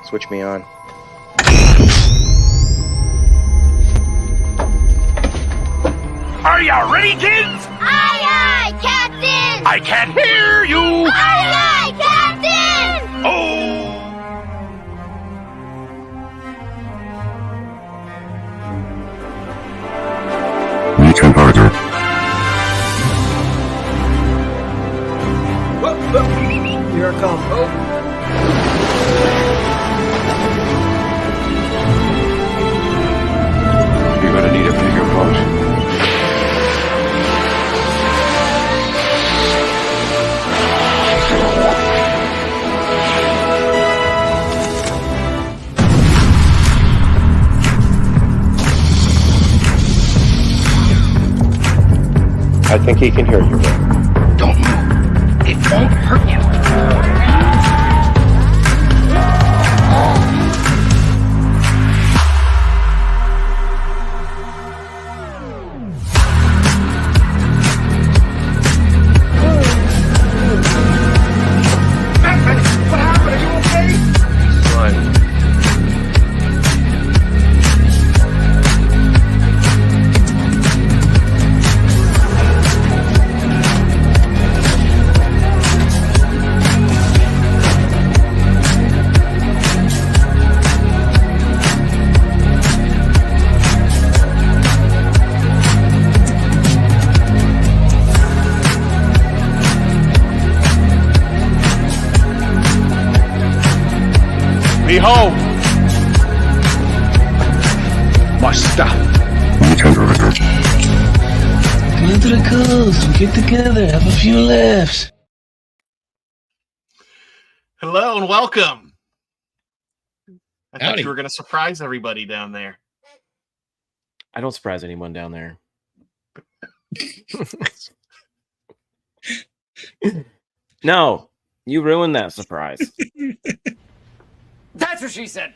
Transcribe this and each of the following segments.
Switch me on. Are ya ready, kids? Aye, aye, Captain! I can't hear you! Aye, aye, Captain! Oh! Weekend harder. Here I come. You're gonna need a bigger boat. I think he can hear you. Don't move. It won't hurt you. Batman, what happened? Are you okay? Fine. Behold! Must stop. Weekend harder. Come into the coast, we get together, have a few laughs. Hello and welcome. I thought Howdy. you were going to surprise everybody down there. I don't surprise anyone down there. No, you ruined that surprise. That's what she said.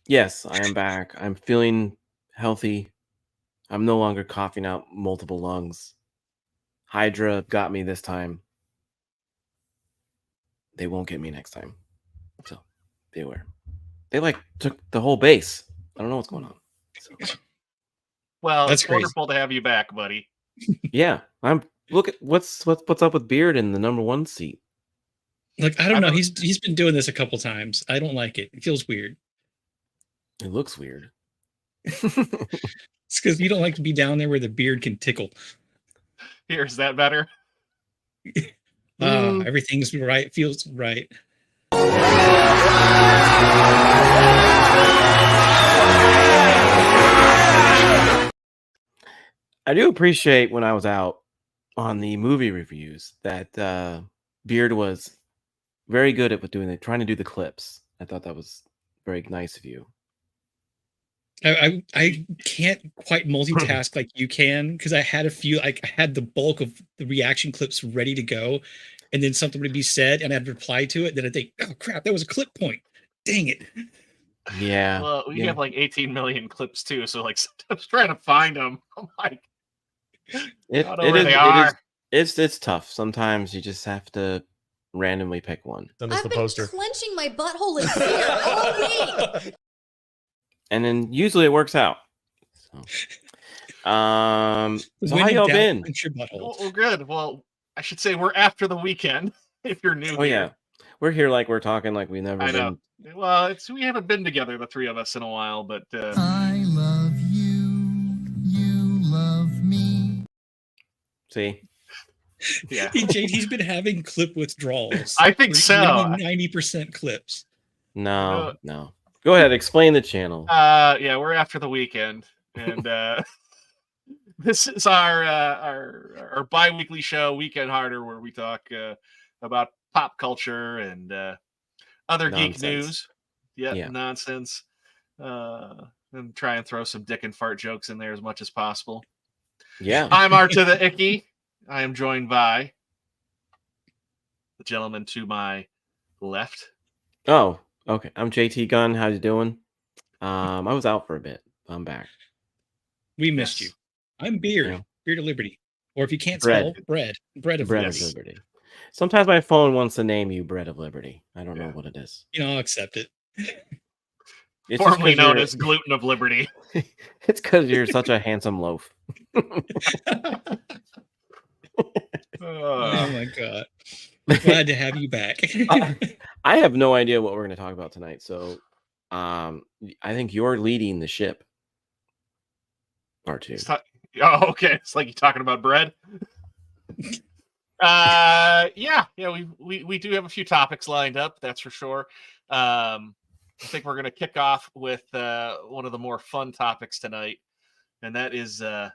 Yes, I am back. I'm feeling healthy. I'm no longer coughing out multiple lungs. Hydra got me this time. They won't get me next time. So, be aware. They took the whole base. I don't know what's going on. So, Well, That's it's crazy. wonderful to have you back, buddy. yeah, look at what's up with Beard in the number 1 seat. Look, I don't know. don't- He's been doing this a couple times. I don't like it. It feels weird. It looks weird. It's because you don't like to be down there where the beard can tickle. Here, is that better? Everything's right. Feels right. I do appreciate when I was out on the movie reviews that Beard was very good at trying to do the clips. I thought that was very nice of you. I can't quite multitask like you can because I had a few. I had the bulk of the reaction clips ready to go, and then something would be said, and I'd reply to it. Then I'd think, "Oh crap, that was a clip point. Dang it!" Yeah. Well, we yeah. have like 18 million clips too, so like sometimes trying to find them, I'm like, It, I don't know it where is, they it are. is it's tough. Sometimes you just have to randomly pick one. Send us I've the been poster. clenching my butthole in fear all week. And then usually it works out. So how When in y'all doubt, been? punch your butthole. Well, good. Well, I should say we're after the weekend. If you're new Oh here. yeah. We're here like we're talking like we've never I been. know. Well, we haven't been together, the three of us, in a while, but I love you, you love me. See? yeah. He's been having clip withdrawals. I think so. 90% clips. No. Go ahead, explain the channel. Yeah, we're after the weekend, and this is our bi-weekly show, Weekend Harder, where we talk about pop culture and other geek Nonsense. news. Yeah. Nonsense. And try and throw some dick and fart jokes in there as much as possible. Yeah. I'm Arta the Icky. I am joined by the gentleman to my left. Oh, okay. I'm JT Gunn. How you doing? I was out for a bit. I'm back. We missed Yes. you. I'm Beard. Yeah. Beard of Liberty. Or if you can't Bread. spell, bread. Bread of Bread Liberty. of Liberty. Sometimes my phone wants to name you Bread of Liberty. I don't know Yeah. what it is. I'll accept it. It's just Formerly 'cause known you're as Gluten of Liberty. it's 'cause you're such a handsome loaf. Oh my god. Glad to have you back. I have no idea what we're gonna talk about tonight, so, I think you're leading the ship. R2. Oh, okay. It's like you talking about bread. Yeah, we do have a few topics lined up, that's for sure. I think we're gonna kick off with one of the more fun topics tonight, and that is the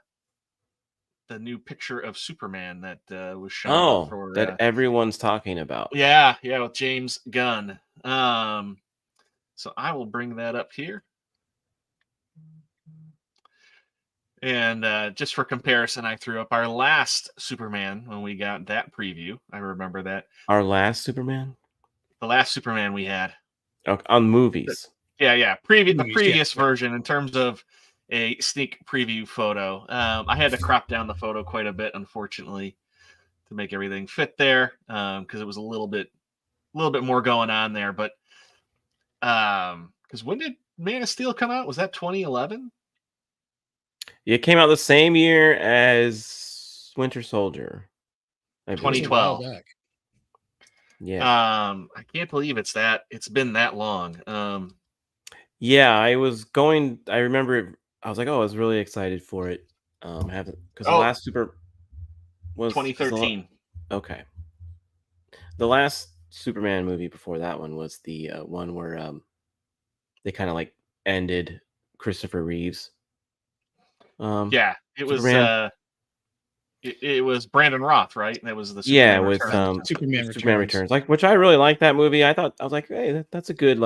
new picture of Superman that was shown Oh, for that everyone's talking about. yeah, with James Gunn. So I will bring that up here. And just for comparison, I threw up our last Superman when we got that preview. I remember that. Our last Superman? The last Superman we had. On movies. Yeah. The Movies, previous yeah. version in terms of a sneak preview photo. I had to crop down the photo quite a bit, unfortunately, to make everything fit there, because it was a little bit more going on there. But because when did Man of Steel come out? Was that 2011? It came out the same year as Winter Soldier. I believe. 2012. Back. Yeah. I can't believe it's been that long. Yeah, I remember I was like, oh, I was really excited for it. Because the Oh. last Super was 2013. Okay. The last Superman movie before that one was the one where they kind of like ended Christopher Reeves. Yeah, it Superman. it was Brandon Roth, right? That was the Yeah, Superman with Returns. Superman Superman Returns. Returns, like, which I really liked that movie. I was like, hey, that's a good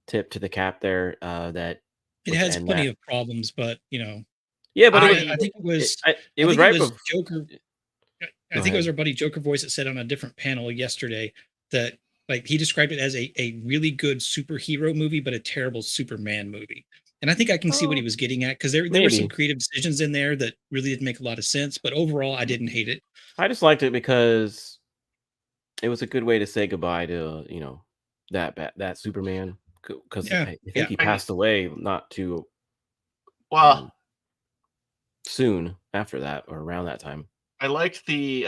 tip to the cap there. That It let's has end plenty that. of problems, but Yeah, but I think it was it was right before. Joker. I Go think it was ahead. our buddy Joker Voice that said on a different panel yesterday that like he described it as a really good superhero movie, but a terrible Superman movie. And I think I can see what he was getting at because there were some Maybe. creative decisions in there that really didn't make a lot of sense. But overall, I didn't hate it. I just liked it because it was a good way to say goodbye to that Superman, because Yeah, I think yeah. he passed away not too Well, soon after that or around that time. I liked the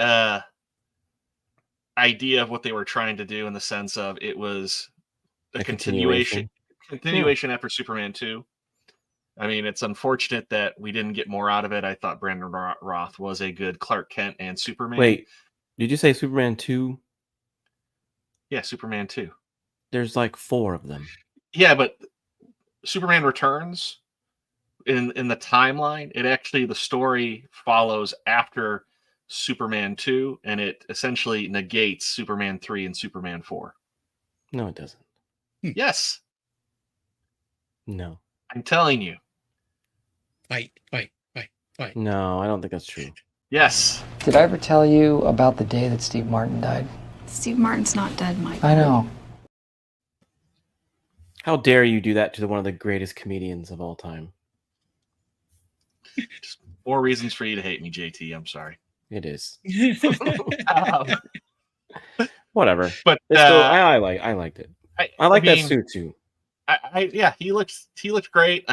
idea of what they were trying to do in the sense of it was a continuation after Superman 2. I mean, it's unfortunate that we didn't get more out of it. I thought Brandon Roth was a good Clark Kent and Superman. Wait, did you say Superman 2? Yeah, Superman 2. There's like 4 of them. Yeah, but Superman Returns in the timeline, the story follows after Superman 2, and it essentially negates Superman 3 and Superman 4. No, it doesn't. Yes, No. I'm telling you. Fight. No, I don't think that's true. Yes. Did I ever tell you about the day that Steve Martin died? Steve Martin's not dead, Mike. I know. How dare you do that to one of the greatest comedians of all time? Just more reasons for you to hate me, JT. I'm sorry. It is. Um, Whatever. but It's still, I liked it. I like that suit too. Yeah, he looked great.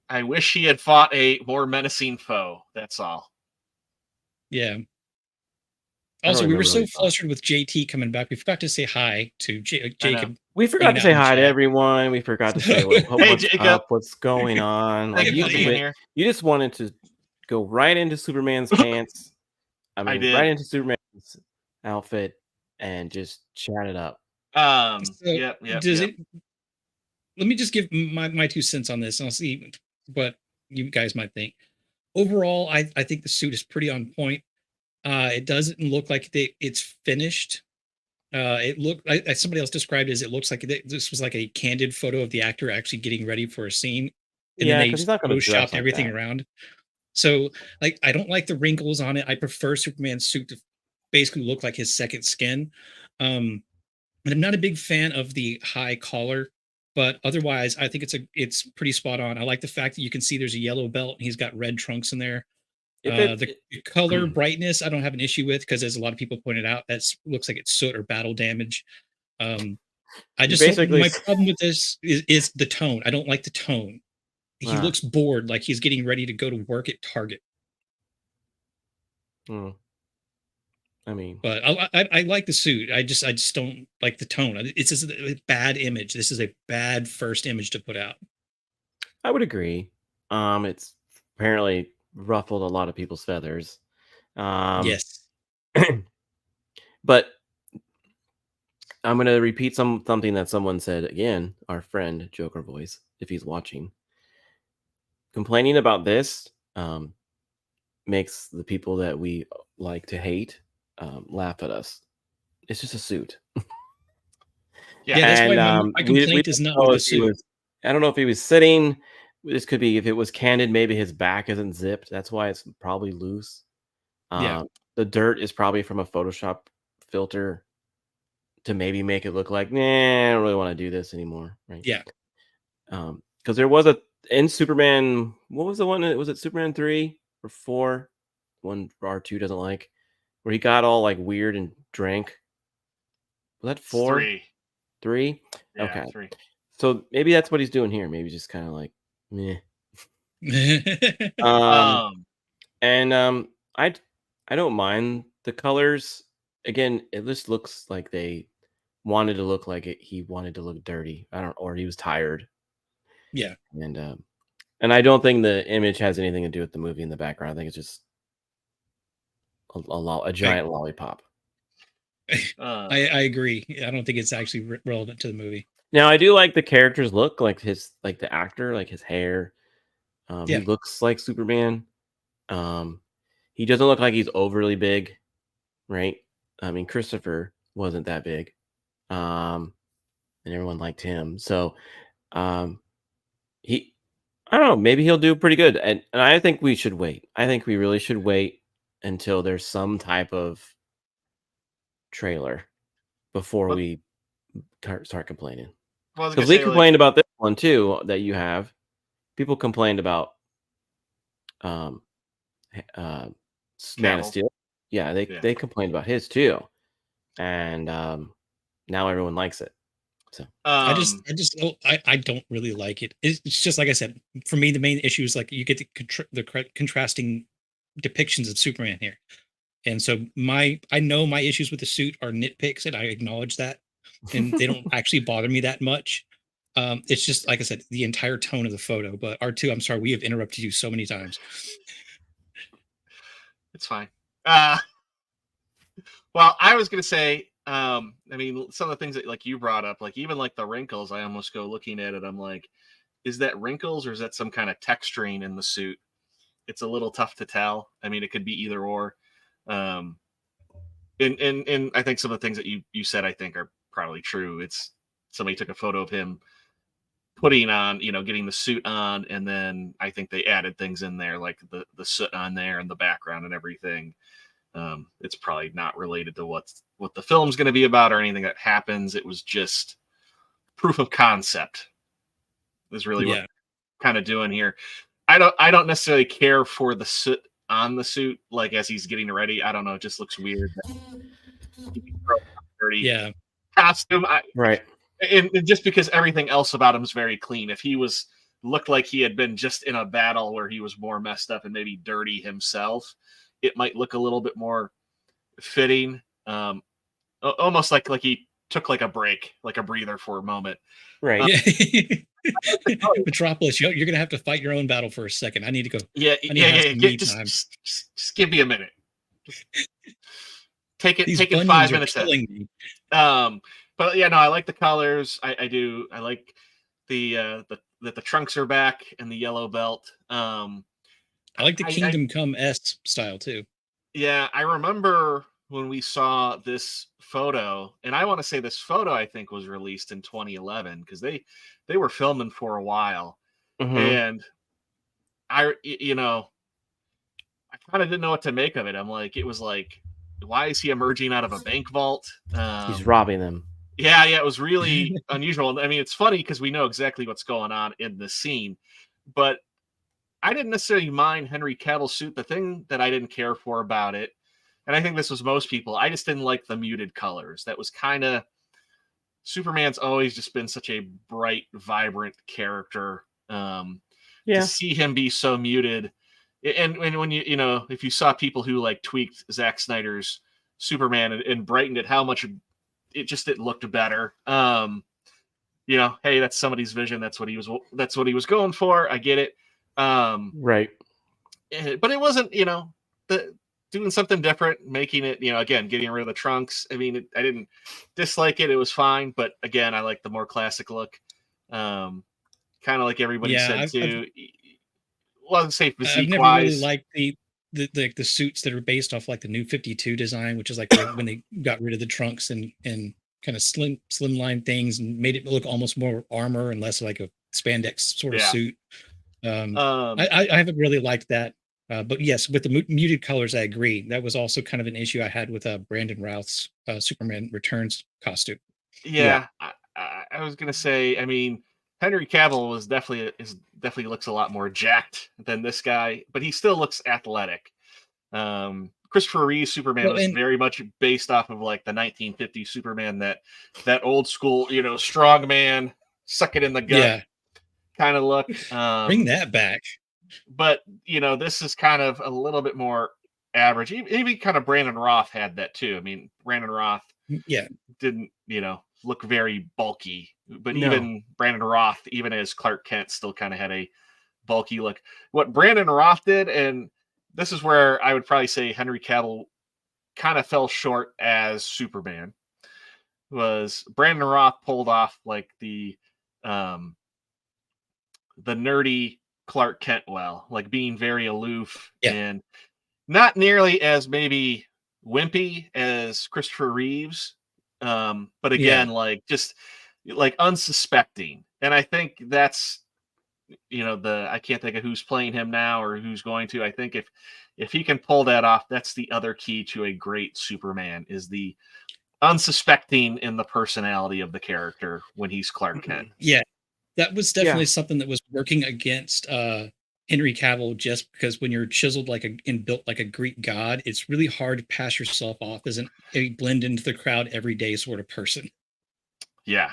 I wish he had fought a more menacing foe. That's all. Yeah. I don't Also, we were remember so what he thought. flustered with JT coming back. We forgot to say hi to Jacob. We forgot to hanging say out in hi to chat. everyone. We forgot to say what's Jacob. up, what's going on. Thank Like, you for being here. you just wanted to go right into Superman's pants. I did. Right into Superman's outfit and just chat it up. Yep. Let me just give my 2 cents on this, and I'll see what you guys might think. Overall, I think the suit is pretty on point. It doesn't look like it's finished. It looked like somebody else described it as it looks like this was like a candid photo of the actor actually getting ready for a scene, and Yeah, then 'cause they he's not gonna dress photoshopped like everything that. around. So, like, I don't like the wrinkles on it. I prefer Superman's suit to basically look like his second skin. And I'm not a big fan of the high collar, but otherwise, I think it's pretty spot on. I like the fact that you can see there's a yellow belt and he's got red trunks in there. The color brightness, I don't have an issue with because, as a lot of people pointed out, that's looks like it's soot or battle damage. I just basically my problem with this is the tone. I don't like the tone. He Wow. looks bored, like he's getting ready to go to work at Target. Hmm. I mean, But I like the suit. I just don't like the tone. It's just a bad image. This is a bad first image to put out. I would agree. It's apparently ruffled a lot of people's feathers. Yes. But I'm gonna repeat something that someone said again. Our friend Joker Voice, if he's watching, complaining about this makes the people that we like to hate laugh at us. It's just a suit. Yeah, that's why And my complaint is don't not know with the if he suit. was. I don't know if he was sitting. This could be if it was candid. Maybe his back isn't zipped. That's why it's probably loose. Yeah. The dirt is probably from a Photoshop filter to maybe make it look like, nah, I don't really want to do this anymore, right? Yeah. Because there was a in Superman. What was the one? Was it Superman 3 or 4? One R2 doesn't like, where he got all like weird and drank. Was that 4? 3. 3? Yeah, Okay. 3. So maybe that's what he's doing here. Maybe just kind of like, meh. And I don't mind the colors. Again, it just looks like they wanted to look like it. He wanted to look dirty. Or he was tired. Yeah. And I don't think the image has anything to do with the movie in the background. I think it's just a giant lollipop. I agree. I don't think it's actually relevant to the movie. Now I do like the character's look, like the actor, like his hair. He looks like Superman. He doesn't look like he's overly big, right? I mean, Christopher wasn't that big, and everyone liked him. So, I don't know, maybe he'll do pretty good. And I think we should wait. I think we really should wait until there's some type of trailer before we start complaining. Because we complained about this one too that you have. People complained about Man of Steel. Yeah, they complained about his too, and now everyone likes it. So I don't really like it. It's just like I said. For me, the main issue is like you get the contrasting depictions of Superman here, and so I know my issues with the suit are nitpicks, and I acknowledge that, and they don't actually bother me that much. It's just like I said, the entire tone of the photo. But R2, I'm sorry, we have interrupted you so many times. It's fine. Well, I was gonna say, I mean, some of the things that like you brought up, like even like the wrinkles, I almost go looking at it, I'm like, is that wrinkles or is that some kind of texturing in the suit? It's a little tough to tell. I mean, it could be either or. And I think some of the things that you said, I think are probably true. It's somebody took a photo of him putting on, getting the suit on, and then I think they added things in there like the soot on there and the background and everything. It's probably not related to what the film's going to be about or anything that happens. It was just proof of concept is really what kind of doing here. I don't necessarily care for the soot on the suit, like as he's getting ready. I don't know. It just looks weird. Dirty costume. Right. And just because everything else about him is very clean. If he looked like he had been just in a battle where he was more messed up and maybe dirty himself, it might look a little bit more fitting. Almost like he took like a break, like a breather for a moment. Right. Metropolis, you're gonna have to fight your own battle for a second. I need to go. Yeah. Just give me a minute. Take it 5 minutes. But yeah, no, I like the colors. I do. I like the trunks are back and the yellow belt. I like the Kingdom Come S style too. Yeah, I remember when we saw this photo, and I want to say this photo I think was released in 2011 because they were filming for a while, and I kind of didn't know what to make of it. I'm like, it was like, why is he emerging out of a bank vault? He's robbing them. Yeah, it was really unusual. I mean, it's funny because we know exactly what's going on in the scene, but I didn't necessarily mind Henry Cavill's suit. The thing that I didn't care for about it, and I think this was most people, I just didn't like the muted colors. That was kind of Superman's always just been such a bright, vibrant character. To see him be so muted, and when if you saw people who like tweaked Zack Snyder's Superman and brightened it, how much it looked better. Hey, that's somebody's vision. That's what he was going for. I get it. Right. But it wasn't, doing something different, making it, again, getting rid of the trunks. I mean, I didn't dislike it. It was fine. But again, I like the more classic look. Kind of like everybody said too. Wasn't safe physique I've never wise. really liked the suits that are based off like the New 52 design, which is like when they got rid of the trunks and kind of slimline things and made it look almost more armor and less like a spandex sort of suit. I haven't really liked that. But yes, with the muted colors, I agree. That was also kind of an issue I had with Brandon Routh's Superman Returns costume. Yeah. I was gonna say, I mean, Henry Cavill definitely looks a lot more jacked than this guy, but he still looks athletic. Christopher Reeve's Superman was very much based off of like the 1950s Superman, that old school, strong man, suck it in the gut kind of look. Bring that back. But this is kind of a little bit more average. Even kind of Brandon Roth had that too. I mean, Brandon Roth didn't look very bulky, but even Brandon Roth, even as Clark Kent, still kind of had a bulky look. What Brandon Roth did, and this is where I would probably say Henry Cavill kind of fell short as Superman, was Brandon Roth pulled off like the nerdy Clark Kent well, like being very aloof and not nearly as maybe wimpy as Christopher Reeves. But again, like just like unsuspecting. And I think that's, I can't think of who's playing him now or who's going to. I think if he can pull that off, that's the other key to a great Superman, is the unsuspecting in the personality of the character when he's Clark Kent. Yeah, that was definitely something that was working against Henry Cavill, just because when you're chiseled and built like a Greek god, it's really hard to pass yourself off as a blend into the crowd everyday sort of person. Yeah.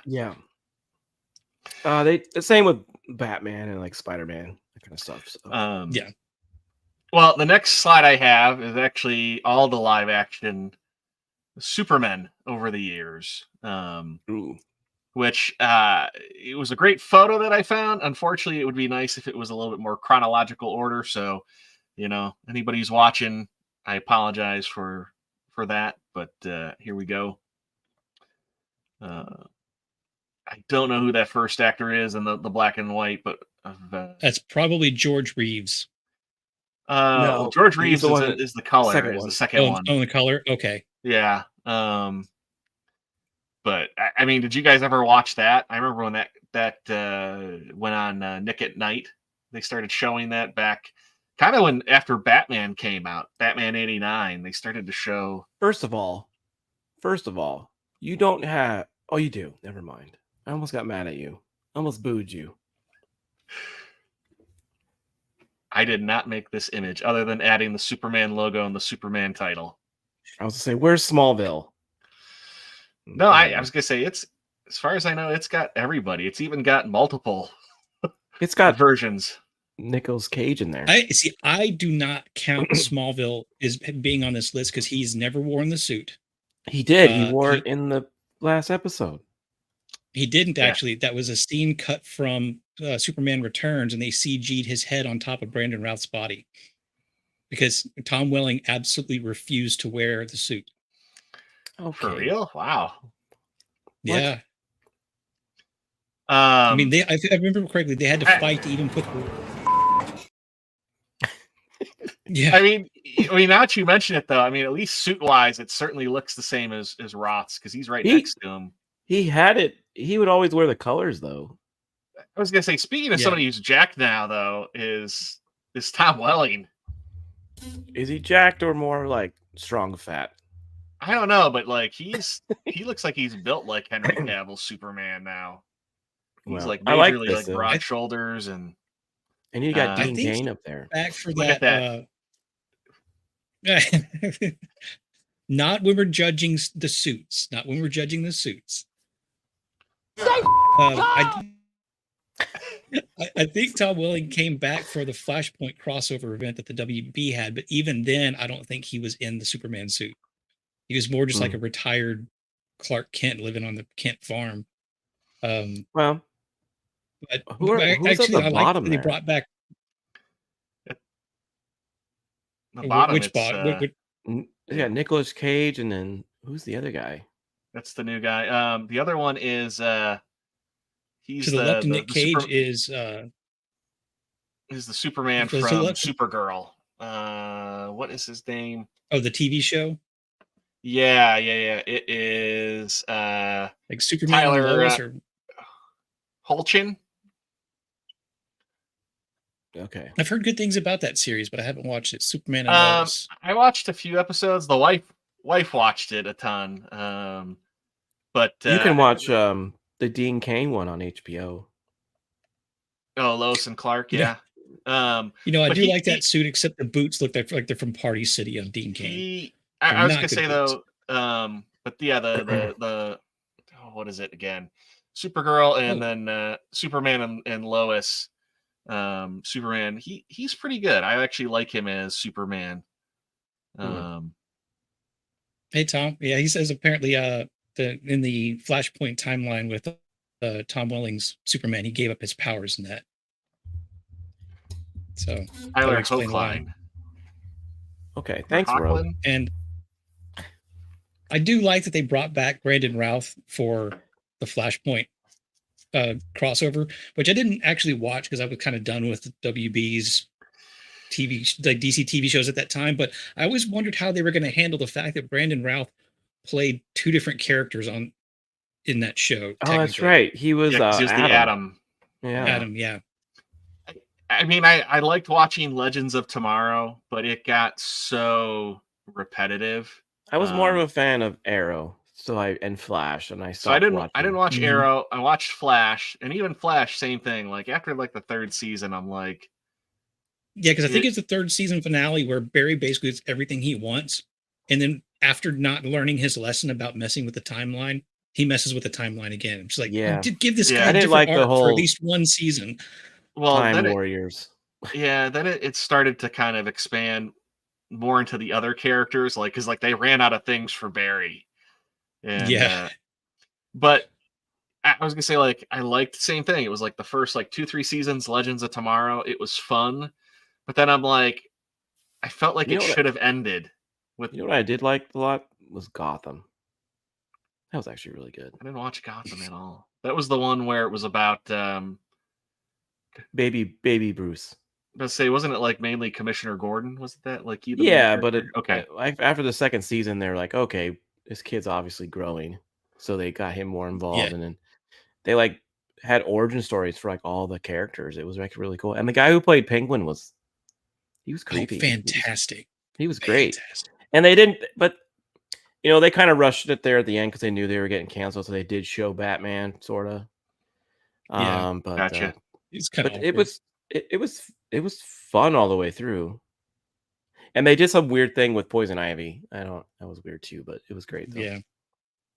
The same with Batman and like Spider-Man, that kind of stuff. So. Well, the next slide I have is actually all the live action Supermen over the years. Which it was a great photo that I found. Unfortunately, it would be nice if it was a little bit more chronological order. So, anybody who's watching, I apologize for that. But here we go. I don't know who that first actor is in the black and white, but that's probably George Reeves. No, George Reeves is the color. Is the second one. Oh, the color. Okay. Yeah. But I mean, did you guys ever watch that? I remember when that went on Nick at Night. They started showing that back kind of after Batman came out, Batman '89. They started to show. First of all, you don't have. Oh, you do. Never mind. I almost got mad at you. I almost booed you. I did not make this image other than adding the Superman logo and the Superman title. I was going to say, where's Smallville? No, I was going to say, it's, as far as I know, it's got everybody. It's even got multiple. It's got versions. Nicolas Cage in there. I do not count Smallville as being on this list because he's never worn the suit. He did. He wore it in the last episode. He didn't actually. That was a scene cut from Superman Returns, and they CG'd his head on top of Brandon Routh's body because Tom Welling absolutely refused to wear the suit. Oh, for real? Wow. Yeah. I mean, if I remember correctly, they had to fight to even put. Yeah. I mean, now that you mention it, though, I mean, at least suit-wise, it certainly looks the same as Roth's because he's right next to him. He had it. He would always wear the colors, though. I was gonna say, speaking of somebody who's jacked now, though, is Tom Welling. Is he jacked or more like strong fat? I don't know, but like he looks like he's built like Henry Cavill's Superman now. He's like majorly like broad shoulders and And you got I Dean think Cain up there. back for Look at that. Not when we're judging the suits. Not when we're judging the suits. I think Tom Welling came back for the Flashpoint crossover event that the WB had, but even then, I don't think he was in the Superman suit. He was more just like a retired Clark Kent living on the Kent farm. Well, but who's actually, at the I like bottom that they there? brought back the bottom. which It's, bot. Yeah, Nicolas Cage, and then who's the other guy? That's the new guy. The other one is he's To the left of Nick the Cage super, is the Superman to the from left- Supergirl. What is his name? oh, the TV show. Yeah. It is Like Superman and Tyler Lois or Holchin. Okay. I've heard good things about that series, but I haven't watched it. Superman and Lois. I watched a few episodes. The wife watched it a ton. But You can watch the Dean Cain one on HBO. Oh, Lois and Clark, yeah. I do like that suit, except the boots look like they're from Party City on Dean Cain. I was gonna say though, but yeah, the what is it again? Supergirl and then Superman and Lois. Superman, he's pretty good. I actually like him as Superman. Hey Tom, yeah, he says apparently in the Flashpoint timeline with Tom Welling's Superman, he gave up his powers in that. So Tyler Hoechlin. Okay, thanks, Ro. And I do like that they brought back Brandon Routh for the Flashpoint crossover, which I didn't actually watch because I was kind of done with WB's like DC TV shows at that time. But I always wondered how they were going to handle the fact that Brandon Routh played two different characters in that show. Oh, that's right. He was the Atom. Yeah, Atom. Yeah. I mean, I liked watching Legends of Tomorrow, but it got so repetitive. I was more of a fan of Arrow, and Flash, and I didn't watch Arrow. I watched Flash, and even Flash, same thing. Like after like the third season, I'm like, yeah, because I think it's the third season finale where Barry basically gets everything he wants, and then after not learning his lesson about messing with the timeline, he messes with the timeline again. I'm just like, give this guy a different arc for at least one season. Well, Time Warriors. Then it started to kind of expand more into the other characters, like because like they ran out of things for Barry. And, but I was gonna say like I liked the same thing. It was like the first like 2-3 seasons, Legends of Tomorrow. It was fun, but then I'm like, I felt like it should have ended with. You know what I did like a lot was Gotham. That was actually really good. I didn't watch Gotham at all. That was the one where it was about baby Bruce. Let's say, wasn't it like mainly Commissioner Gordon? Was it that like he? But okay. After the second season, they're like, okay, this kid's obviously growing, so they got him more involved, and then they like had origin stories for like all the characters. It was like really cool, and the guy who played Penguin was creepy. Fantastic. He was great, and they didn't, but they kind of rushed it there at the end because they knew they were getting canceled, so they did show Batman sort of. But gotcha. It's kind of it was fun all the way through. And they did some weird thing with Poison Ivy. that was weird too, but it was great though. Yeah.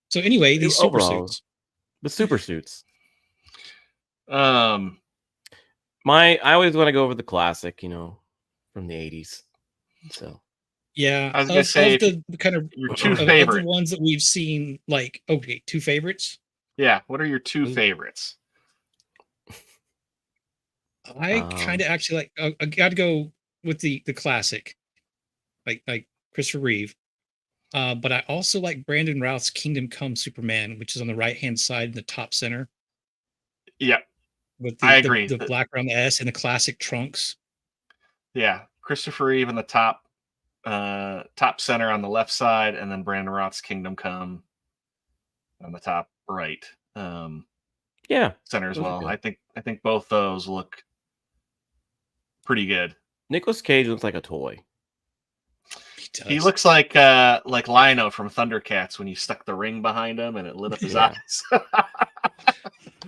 So anyway, these super suits. The super suits. I always want to go over the classic, from the 80s. So yeah, I was gonna say the kind of your two favorite ones that we've seen, like two favorites. Yeah, what are your two favorites? I kind of actually like. I got to go with the classic, like Christopher Reeve. But I also like Brandon Routh's Kingdom Come Superman, which is on the right hand side in the top center. Yeah, I agree. The black around the S and the classic trunks. Yeah, Christopher Reeve in the top center on the left side, and then Brandon Routh's Kingdom Come on the top right. Center as well. Good. I think both those look pretty good. Nicolas Cage looks like a toy. He looks like Lino from Thundercats when you stuck the ring behind him and it lit up his eyes.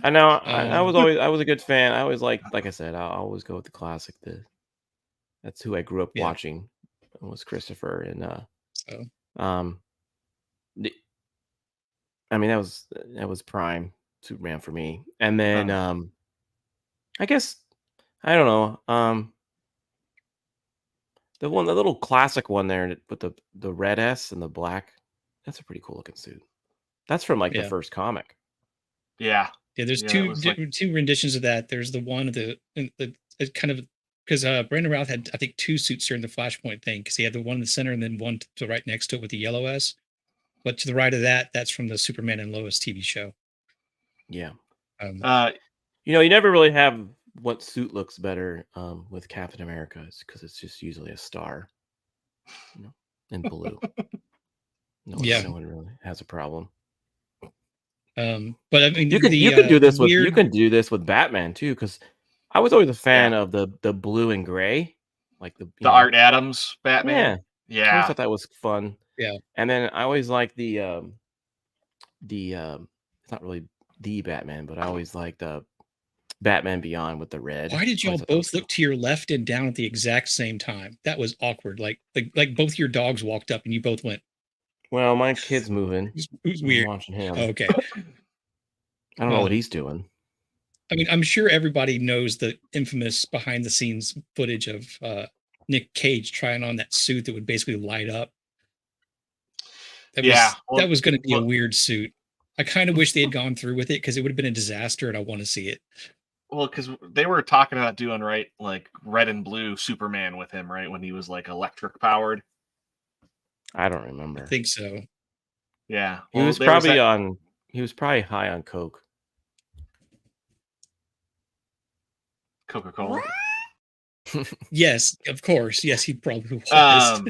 I know. I was a good fan. I always like I said, I always go with the classic. That's who I grew up Yeah. watching. Was Christopher and So um. the- I mean, that was prime Superman for me. And then I guess I don't know. The little classic one there with the red S and the black. That's a pretty cool looking suit. That's from like the yeah. first comic. Yeah. Yeah, there's Yeah, it was like two renditions of that. There's the one the it kind of because Brandon Routh had I think two suits during the Flashpoint thing because he had the one in the center and then one to right next to it with the yellow S. But to the right of that, that's from the Superman and Lois TV show. Yeah. uh You never really have what suit looks better with Captain America because it's just usually a star, in blue. Yeah. No one really has a problem. But I mean, You can do this with you can do this with Batman too because I was always a fan of the blue and gray, like the Art Adams Batman. Yeah, I always Yeah. thought that was fun. Yeah. And then I always like it's not really the Batman, but I always liked Batman Beyond with the red. Why did I y'all always thought that was both look to your left and down at the exact same time? That was awkward. Like both your dogs walked up and you both went. Well, my kid's moving. It was I'm weird. watching him. Oh, okay. I don't know what he's doing. I mean, I'm sure everybody knows the infamous behind the scenes footage of Nick Cage trying on that suit that would basically light up. That was going to be a weird suit. I kind of wish they had gone through with it because it would have been a disaster and I want to see it. Well, because they were talking about doing like red and blue Superman with him, right? When he was like electric powered. I don't remember. I think so. Yeah. He was probably he was probably high on coke. Coca-Cola. Yes, of course. Yes, he probably was.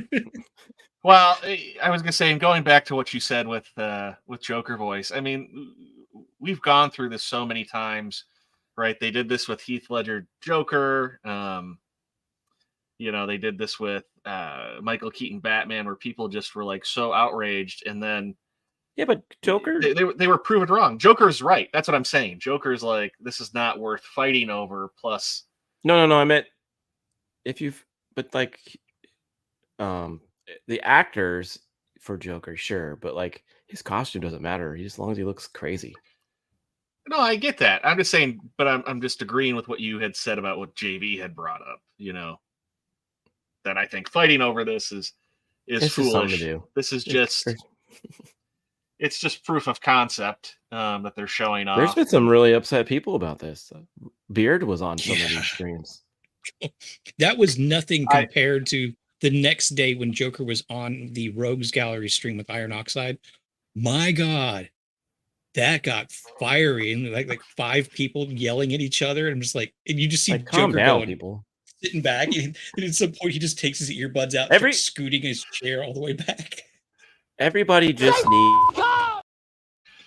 Well, I was gonna say, and going back to what you said with Joker voice, I mean, we've gone through this so many times, right? They did this with Heath Ledger Joker. They did this with Michael Keaton Batman, where people just were like so outraged, and then yeah, but Joker, they were proven wrong. Joker's right. That's what I'm saying. Joker's like, this is not worth fighting over. Plus, no. I meant the actors for Joker, sure, but like his costume doesn't matter. As long as he looks crazy. No, I get that. I'm just saying, but I'm just agreeing with what you had said about what JV had brought up. That I think fighting over this is foolish. To do. This is just it's just proof of concept that they're showing off. There's been some really upset people about this. Beard was on some of these streams. That was nothing compared to the next day when Joker was on the Rogues Gallery stream with Iron Oxide. My God, that got fiery and like 5 people yelling at each other. And I'm just like, and you just see calm Joker down, going, people. Sitting back, and at some point he just takes his earbuds out, scooting his chair all the way back. Everybody just needs.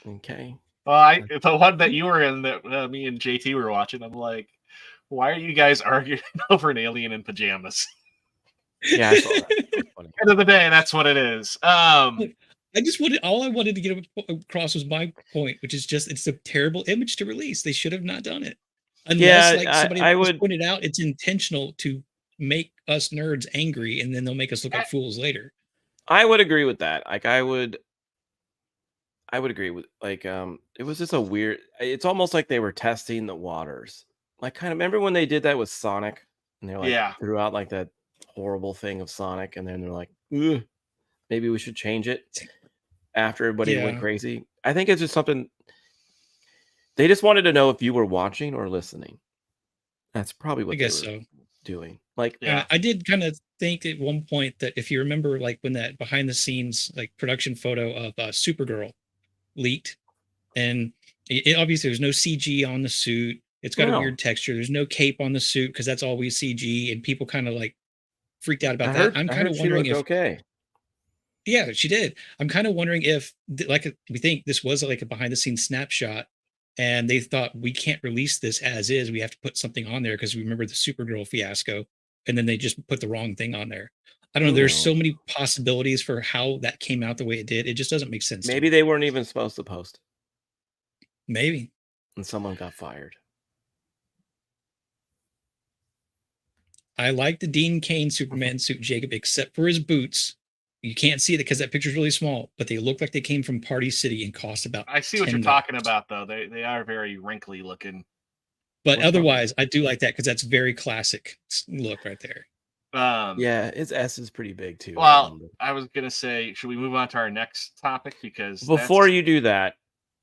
Okay. Well, the one that you were in that me and JT were watching, I'm like, why are you guys arguing over an alien in pajamas? Yeah, I saw that. End of the day, that's what it is. All I wanted to get across was my point, which is just it's a terrible image to release. They should have not done it. Unless, somebody pointed out, it's intentional to make us nerds angry, and then they'll make us look like fools later. I would agree with that. Like, I would agree with it was just a weird. It's almost like they were testing the waters. Like, kind of remember when they did that with Sonic, and they threw out like that horrible thing of Sonic, and then they're like, ugh, maybe we should change it after everybody went crazy. I think it's just something. They just wanted to know if you were watching or listening. That's probably what they were doing. Like, I did kind of think at one point that if you remember, like when that behind the scenes like production photo of Supergirl leaked, and it obviously there's no CG on the suit. It's got a weird texture. There's no cape on the suit because that's always CG, and people kind of like freaked out about that. I'm kind of wondering if yeah, she did. I'm kind of wondering if like we think this was like a behind the scenes snapshot. And they thought we can't release this as is. We have to put something on there because we remember the Supergirl fiasco. And then they just put the wrong thing on there. I don't know. There's so many possibilities for how that came out the way it did. It just doesn't make sense. Maybe they weren't even supposed to post. Maybe. and someone got fired. I like the Dean Cain Superman suit, Jacob, except for his boots. You can't see it because that picture's really small, but they look like they came from Party City and cost about. I see what you're $10. talking about, though. They are very wrinkly looking. But otherwise, I do like that because that's very classic look right there. Yeah, his S is pretty big too. Well, I was gonna say, should we move on to our next topic? Because before you do that,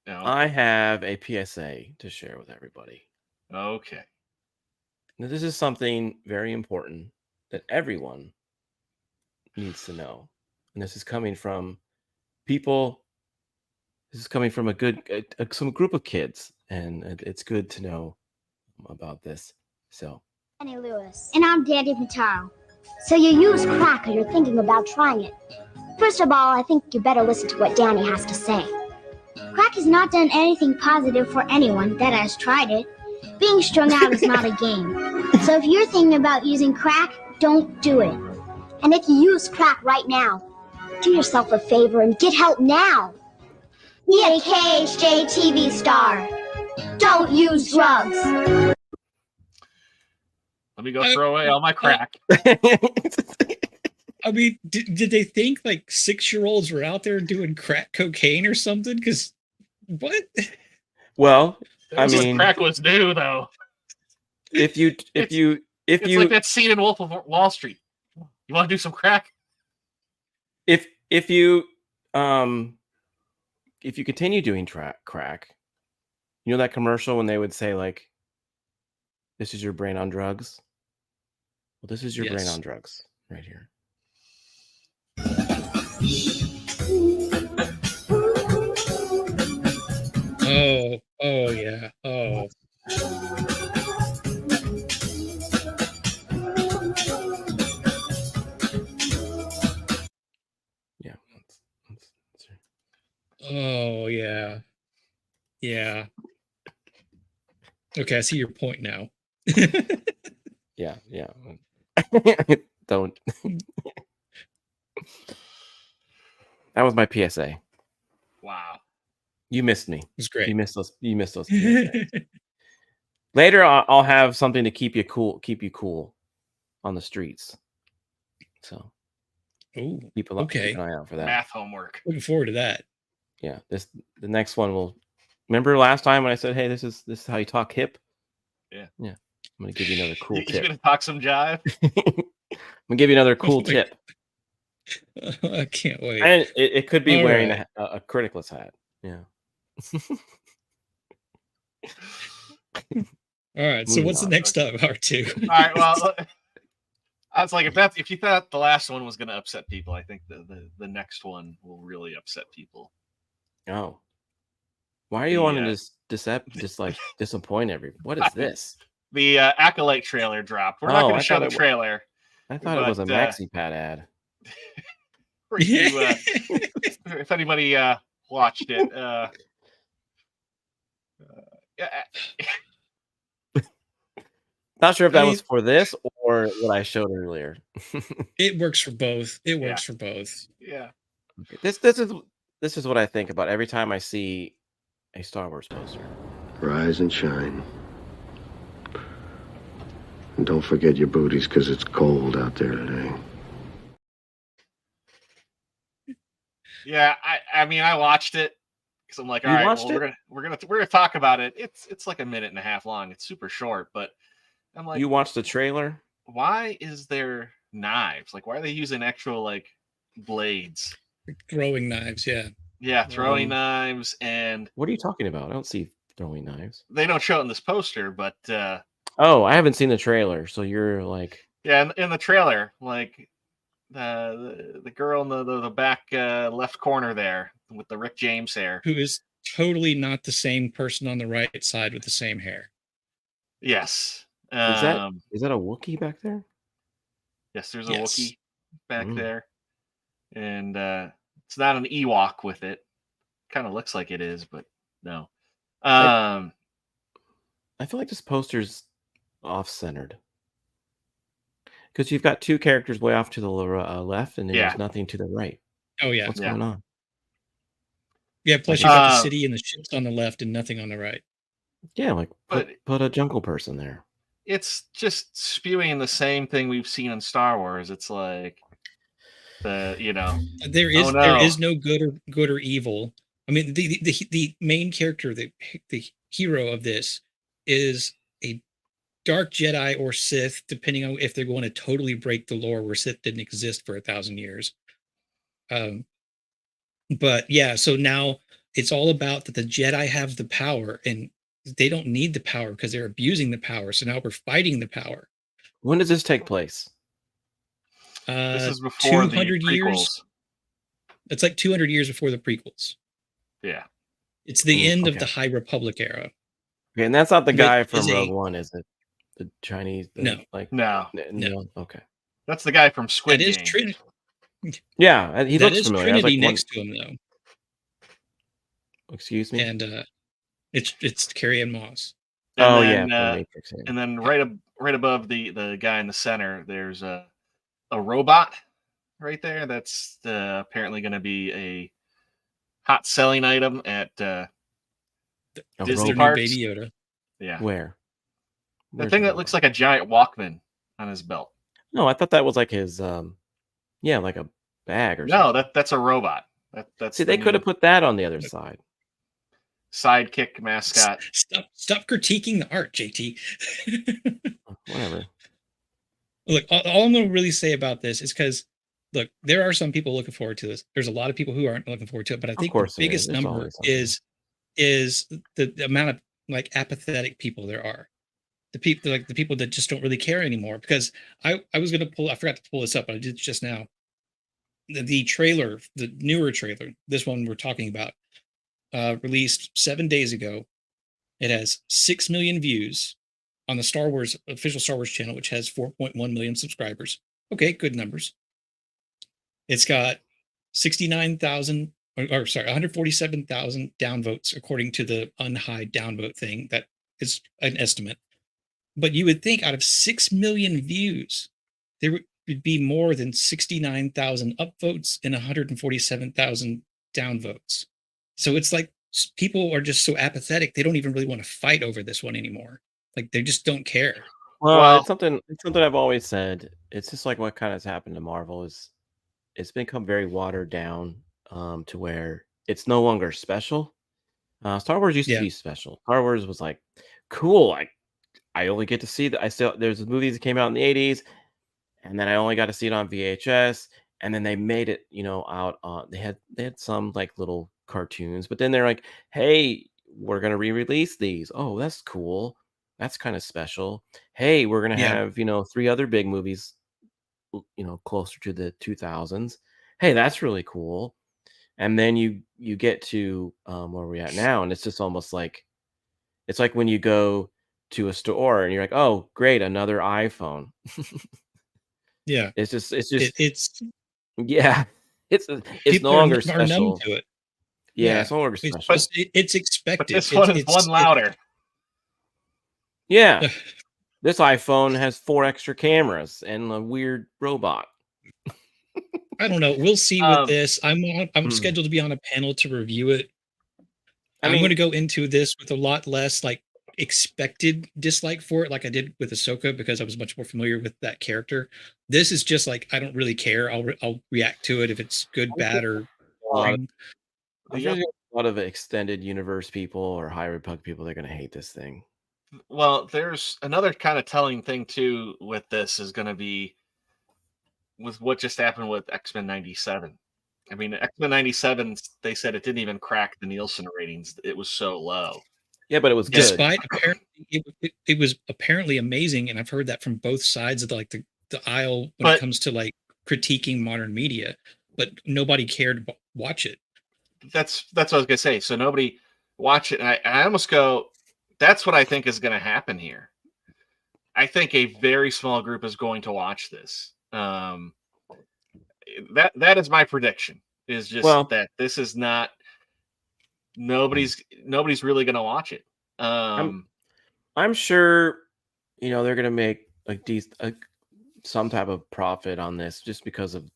no. I have a PSA to share with everybody. Okay. Now, this is something very important that everyone needs to know, and this is coming from people. This is coming from some group of kids, and it's good to know about this. So, Danny Lewis. And I'm Danny Pitaro. So you use crack or you're thinking about trying it. First of all, I think you better listen to what Danny has to say. Crack has not done anything positive for anyone that has tried it. Being strung out is not a game. So if you're thinking about using crack, don't do it. And if you use crack right now, do yourself a favor and get help now. Be a KHJ TV star. Don't use drugs. Let me go throw away all my crack. I mean, did they think like 6-year-olds were out there doing crack cocaine or something? Because what? Well, I mean, crack was new though. If you like that scene in Wolf of Wall Street. You want to do some crack? If you continue doing crack, you know that commercial when they would say like, "This is your brain on drugs." Well, this is your brain on drugs right here. Oh yeah. Oh. Yeah. Oh yeah. Yeah. Okay, I see your point now. Yeah. Don't. That was my PSA. Wow. You missed me. It was great. You missed those. Later, I'll have something to keep you cool on the streets. So, keep an eye out for that. Math homework. Looking forward to that. Yeah, the next one will. Remember last time when I said, "Hey, this is how you talk hip." Yeah. I'm gonna give you another cool tip. You're gonna talk some jive. I'm gonna give you another cool tip. I can't wait. And it could be wearing a Criticless hat. Yeah. All right. So what's the next up, R2? All right. Well, I was like, if you thought the last one was going to upset people, I think the next one will really upset people. Oh. Why are you wanting to disappoint everyone? What is this? The Acolyte trailer dropped. We're not going to show the trailer. I thought it was a Maxi Pad ad. If anybody watched it, not sure if that was for this or what I showed earlier. It works for both. It works for both. Yeah. This is what I think about every time I see a Star Wars poster. Rise and shine. And don't forget your booties, because it's cold out there today. Yeah, I mean, I watched it because I'm like, all right, well, we're gonna talk about it. It's like a minute and a half long. It's super short, but I'm like, you watched the trailer? Why is there knives? Like, why are they using actual like blades? Throwing knives, yeah. Yeah, throwing knives. And what are you talking about? I don't see throwing knives. They don't show it in this poster, but oh, I haven't seen the trailer, so you're like, yeah, in the trailer, like the girl in the back left corner there with the Rick James hair, who is totally not the same person on the right side with the same hair. Yes. Is that a Wookiee back there? Yes, there's a Wookiee back there, and it's not an Ewok with it. Kind of looks like it is, but no. I feel like this poster's off-centered because you've got two characters way off to the left, and then there's nothing to the right. Oh yeah, what's going on? Yeah, plus you got the city and the ships on the left, and nothing on the right. Yeah, like But put a jungle person there. it's just spewing the same thing we've seen in Star Wars. It's like oh There no. is no good or evil. I mean, the main character, the hero of this, is a dark Jedi or Sith, depending on if they're going to totally break the lore where Sith didn't exist for 1,000 years. But yeah, so now it's all about that the Jedi have the power, and they don't need the power because they're abusing the power. So now we're fighting the power. When does this take place? This is before the 200 years. prequels. It's like 200 years before the prequels. Yeah. It's the end of Okay. the High Republic era. Okay, and that's not the But guy it is from a- Rogue One, is it? The Chinese, No. like No. No. Okay. That's the guy from Squid That is Game. Yeah, he That looks is familiar. Trinity next to him though, Excuse me. and it's Carrie Ann Moss. And yeah, then, from Matrix. Yeah. and then right above the guy in the center, there's a robot right there. That's apparently going to be a hot selling item at Disney Their new parks. Baby Yoda. Yeah. Where? The Where's thing the that looks like a giant Walkman on his belt. No, I thought that was like his like a bag or No, something. that's a robot. That's See, they could have put that on the other side. Sidekick mascot. Stop critiquing the art, JT. Whatever. Look, all I'm going to really say about this is because, look, there are some people looking forward to this. There's a lot of people who aren't looking forward to it, but I think the biggest number is the amount of like apathetic people there are. The people that just don't really care anymore. Because I was going to I forgot to pull this up, but I did just now. The trailer, the newer trailer, this one we're talking about, released 7 days ago. It has 6 million views on the official Star Wars channel, which has 4.1 million subscribers. Okay, good numbers. It's got 147,000 downvotes according to the unhide downvote thing. That is an estimate. But you would think out of 6 million views, there would be more than 69,000 upvotes and 147,000 downvotes. So it's like people are just so apathetic. They don't even really want to fight over this one anymore. Like they just don't care. Well, it's something I've always said. It's just like what kind of has happened to Marvel is it's become very watered down to where it's no longer special. Star Wars used to be special. Star Wars was like cool. I only get to see that. There's movies that came out in the 80s, and then I only got to see it on VHS. And then they made it, out on. They had some like little cartoons, but then they're like, "Hey, we're gonna re-release these. Oh, that's cool. That's kind of special. Hey, we're gonna have 3 other big movies, closer to the 2000s. Hey, that's really cool." And then you get to where we're at now, and it's just almost like it's like when you go to a store and you're like, "Oh, great, another iPhone." Yeah, it's just yeah, it's no longer special. Are numb to it. Yeah, it's no longer special. It's expected. But this one is one louder. Yeah, this iPhone has 4 extra cameras and a weird robot. I don't know. We'll see with this. I'm scheduled to be on a panel to review it. I'm going to go into this with a lot less like expected dislike for it, like I did with Ahsoka, because I was much more familiar with that character. This is just like I don't really care. I'll react to it if it's good, bad, or boring. I feel like a lot of extended universe people or High Republic people, they're going to hate this thing. Well, there's another kind of telling thing too with this is going to be with what just happened with X-Men 97. I mean, X-Men 97, they said it didn't even crack the Nielsen ratings. It was so low. Yeah, but it was good. Despite apparently it was apparently amazing, and I've heard that from both sides of the aisle when it comes to like critiquing modern media, but nobody cared to watch it. That's what I was gonna say. So nobody watch it, and I almost go, that's what I think is going to happen here. I think a very small group is going to watch this. That is my prediction. Is just that this is not nobody's really going to watch it. I'm sure they're going to make like some type of profit on this just because of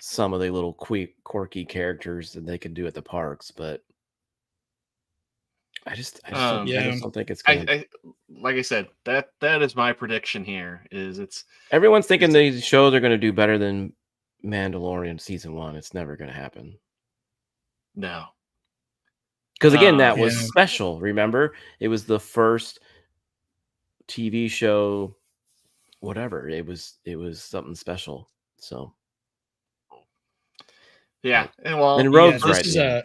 some of the little quirky characters that they can do at the parks, but I just don't, I Yeah. just don't think it's gonna. Like I said, that is my prediction here. Is Everyone's thinking it's these shows are gonna do better than Mandalorian season 1. It's never gonna happen. no. Because again, that Yeah. was special. Remember, it was the first TV show, whatever. It was something special. So Yeah. but- And well, and Yeah, Rogue's this right. is Yeah,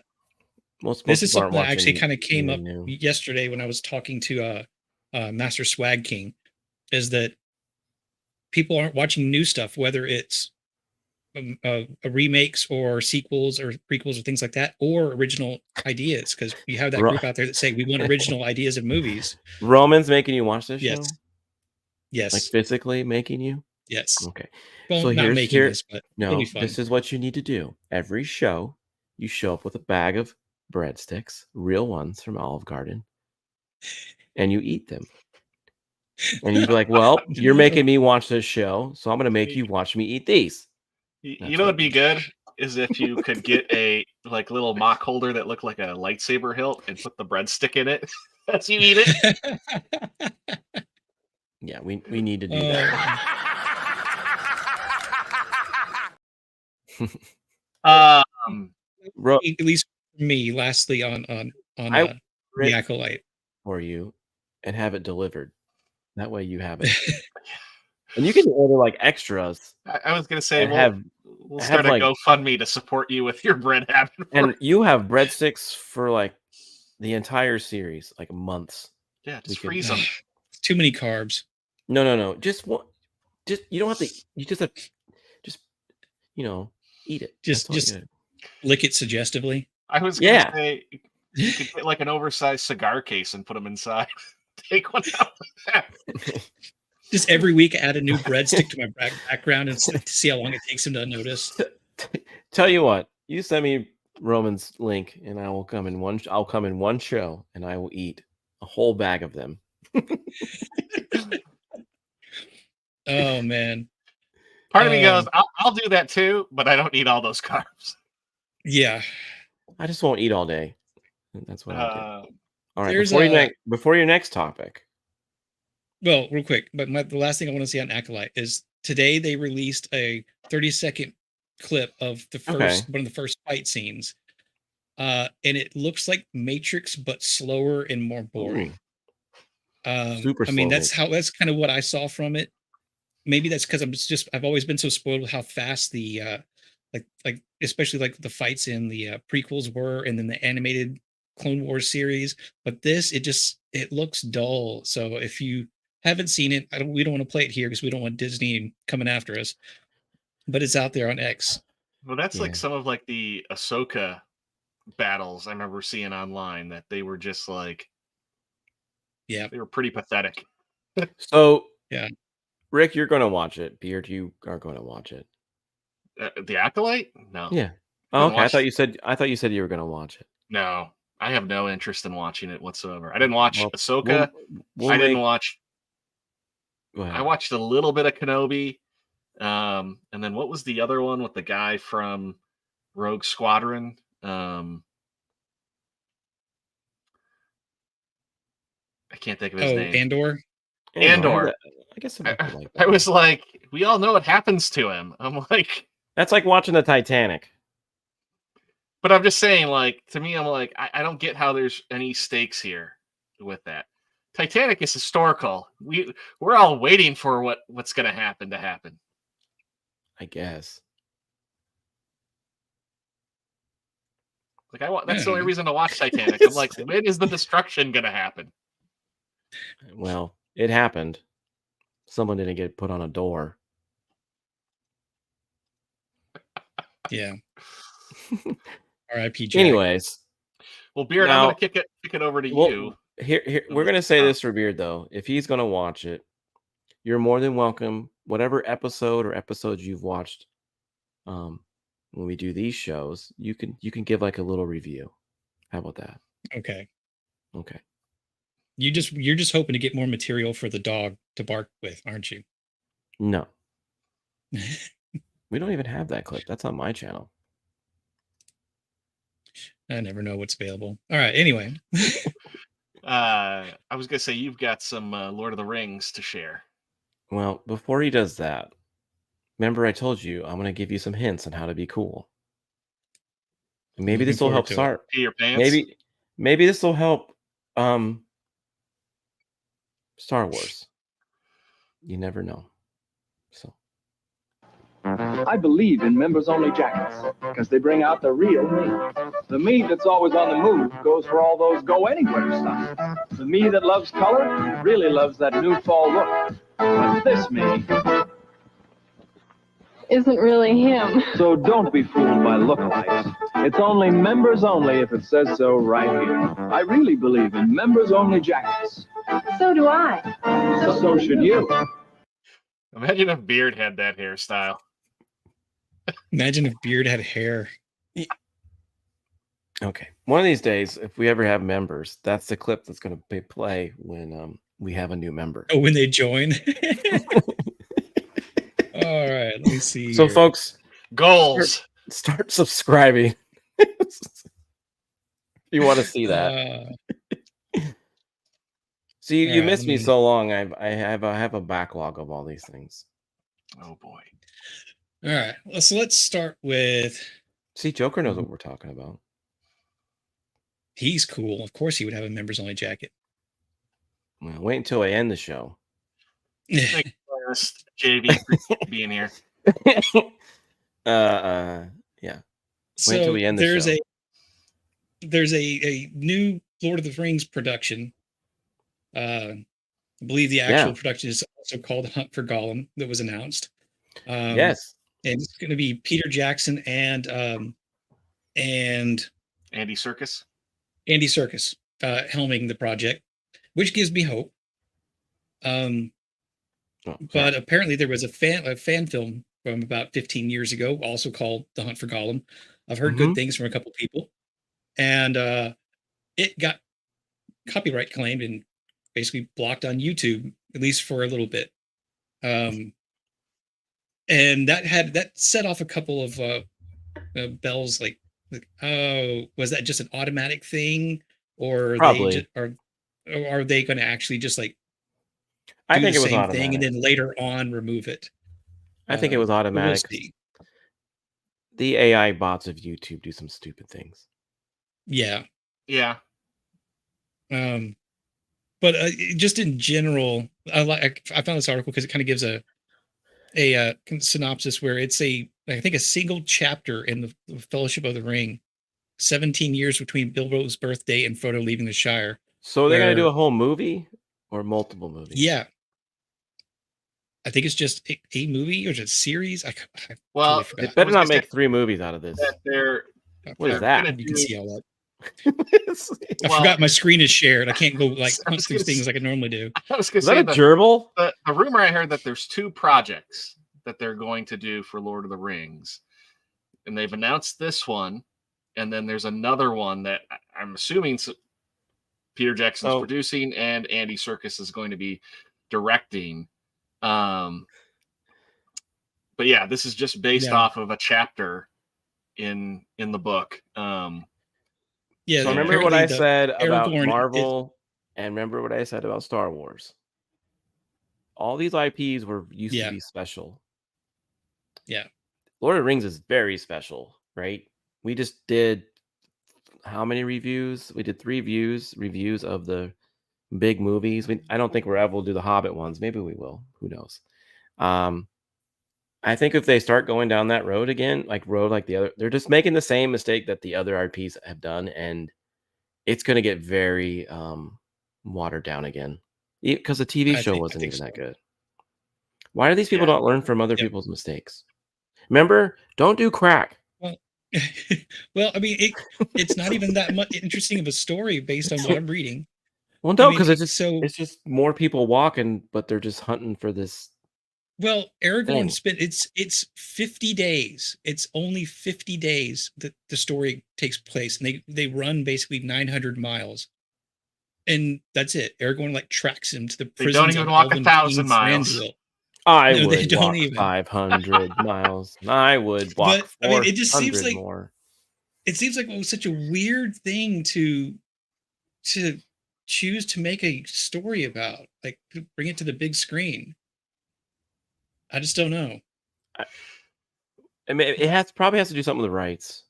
most this is people aren't something that actually watching kind of came up anything new. yesterday when I was talking to Master Swag King, is that people aren't watching new stuff, whether it's remakes or sequels or prequels or things like that, or original ideas, because you have that Ro- group out there that say we want original ideas in movies. Roman's making you watch this Yes. show, like Yes. physically making you. Yes. Okay, Well, so not making this, but it'll no, be fun. this is what you need to do. Every show, you show up with a bag of breadsticks, real ones from Olive Garden, and you eat them. And you'd be like, "Well, you're making me watch this show, so I'm going to make you watch me eat these." You know what'd be good is if you could get a like little mock holder that looked like a lightsaber hilt and put the breadstick in it as you eat it. Yeah, we need to do that. Ro- At least for me, lastly on I the would Acolyte. for you and have it delivered. That way you have it. And you can order like extras. I was gonna say, And we'll start a like- GoFundMe to support you with your bread habit. And you have breadsticks for like the entire series, like months. Yeah, We just could- freeze them. Too many carbs. No. Just one. Just you don't have to. You just have. Just eat it. Just That's all you gotta- lick it suggestively. I was gonna say you could get like an oversized cigar case and put them inside. Take one out. Just every week, add a new breadstick to my background and see how long it takes him to notice. Tell you what, you send me Roman's link, and I will come in one. I'll come in one show, and I will eat a whole bag of them. Oh man. Part of me goes, I'll do that too, but I don't need all those carbs. Yeah. I just won't eat all day. That's what I do. All right, there's before your next topic. Well, real quick, but the last thing I want to see on Acolyte is today they released a 30-second clip of the first one of the first fight scenes. And it looks like Matrix, but slower and more boring. Super I mean, slow that's kind of what I saw from it. Maybe that's because I've always been so spoiled with how fast the like especially like the fights in the prequels were, and then the animated Clone Wars series. But this, it looks dull. So if you haven't seen it, we don't want to play it here because we don't want Disney coming after us. But it's out there on X. Well, that's like some of like the Ahsoka battles I remember seeing online, that they were just like, yeah, they were pretty pathetic. So yeah, Rick, you're going to watch it. Beard, you are going to watch it. The Acolyte? No. Yeah. Oh, okay. I thought you said you were going to watch it. No, I have no interest in watching it whatsoever. I didn't watch Ahsoka. We'll I didn't watch. Go ahead. I watched a little bit of Kenobi. And then what was the other one with the guy from Rogue Squadron? I can't think of his name. Andor. Andor. I guess I was like, we all know what happens to him. I'm like, that's like watching the Titanic. But I'm just saying, like, to me, I'm like, I don't get how there's any stakes here with that. Titanic is historical. We're all waiting for what's going to happen. I guess. Like, that's the only reason to watch Titanic. I'm like, when is the destruction going to happen? Well, it happened. Someone didn't get put on a door. Yeah. R.I.P. Jack. Anyways. Well, Beard, I'm going to kick it over to you. Here, we're going to say this for Beard, though. If he's going to watch it, you're more than welcome. Whatever episode or episodes you've watched, when we do these shows, you can give like a little review. How about that? Okay. You're just hoping to get more material for the dog to bark with, aren't you? No. We don't even have that clip. That's on my channel. I never know what's available. All right. Anyway. I was gonna say you've got some Lord of the Rings to share. Well, before he does that, remember I told you I'm gonna give you some hints on how to be cool. And maybe Looking this will forward help to it. start. Pee your pants. Maybe this will help Star Wars. You never know. So I believe in members-only jackets because they bring out the real me. The me that's always on the move goes for all those go-anywhere stuff. The me that loves color really loves that new fall look. But this me isn't really him. So don't be fooled by lookalikes. It's only members only if it says so right here. I really believe in members-only jackets. So do I. So should you. Imagine if Beard had that hairstyle. Imagine if Beard had hair. okay, one of these days, if we ever have members, that's the clip that's going to play when we have a new member. Oh, when they join. All right, let me see. So, here. folks, goals. Start subscribing. You want to see that? See, you missed me so long. I have a backlog of all these things. Oh boy! All right, so let's start with. See, Joker knows what we're talking about. He's cool. Of course, he would have a members only jacket. Well, wait until I end the show. Thank you, JV, for being here. Yeah. So wait till we end the show. There's a new Lord of the Rings production. I believe the actual production is also called Hunt for Gollum that was announced. Yes. And it's going to be Peter Jackson and Andy Serkis. Andy Serkis helming the project, which gives me hope. But apparently there was a fan film from about 15 years ago, also called The Hunt for Gollum. I've heard good things from a couple people, and it got copyright claimed and basically blocked on YouTube, at least for a little bit. And that set off a couple of bells, like, oh, was that just an automatic thing, or probably are they going to actually just like I think the it was same automatic thing and then later on remove it? I think it was automatic. We'll see. The AI bots of YouTube do some stupid things. Yeah. But just in general, I found this article because it kind of gives a synopsis where it's I think a single chapter in the Fellowship of the Ring, 17 years between Bilbo's birthday and Frodo leaving the Shire. So they're going to do a whole movie or multiple movies? Yeah. I think it's just a movie or just a series. I well, totally they better not make 3 movies out of this. What is that? You can see all that. I forgot my screen is shared. I can't go like hunt through things like I normally do. I was going to say a gerbil? The rumor I heard that there's 2 projects that they're going to do for Lord of the Rings, and they've announced this one, and then there's another one that I'm assuming Peter Jackson's producing and Andy Serkis is going to be directing. But yeah, this is just based off of a chapter in the book. Yeah, so remember what I said about Marvel and remember what I said about Star Wars. All these IPs used to be special. Yeah. Lord of the Rings is very special, right? We just did how many reviews? We did 3 reviews of the big movies. I don't think we're able to do the Hobbit ones. Maybe we will. Who knows? I think if they start going down that road again, like the other, they're just making the same mistake that the other RPs have done, and it's going to get very watered down again because the TV show wasn't even that good. Why do these people not learn from other people's mistakes? Remember, don't do crack. Well, I mean, it's not even that much interesting of a story based on what I'm reading. Well, no, because it's just more people walking, but they're just hunting for this. Well, Aragorn spent it's 50 days. It's only 50 days that the story takes place, and they run basically 900 miles, and that's it. Aragorn like tracks him to the prison. They don't even walk 1,000 miles. I would walk 500 miles. I would walk 400 it just seems like more. It seems like it was such a weird thing to choose to make a story about? Like, bring it to the big screen. I just don't know. I mean, probably has to do something with the rights.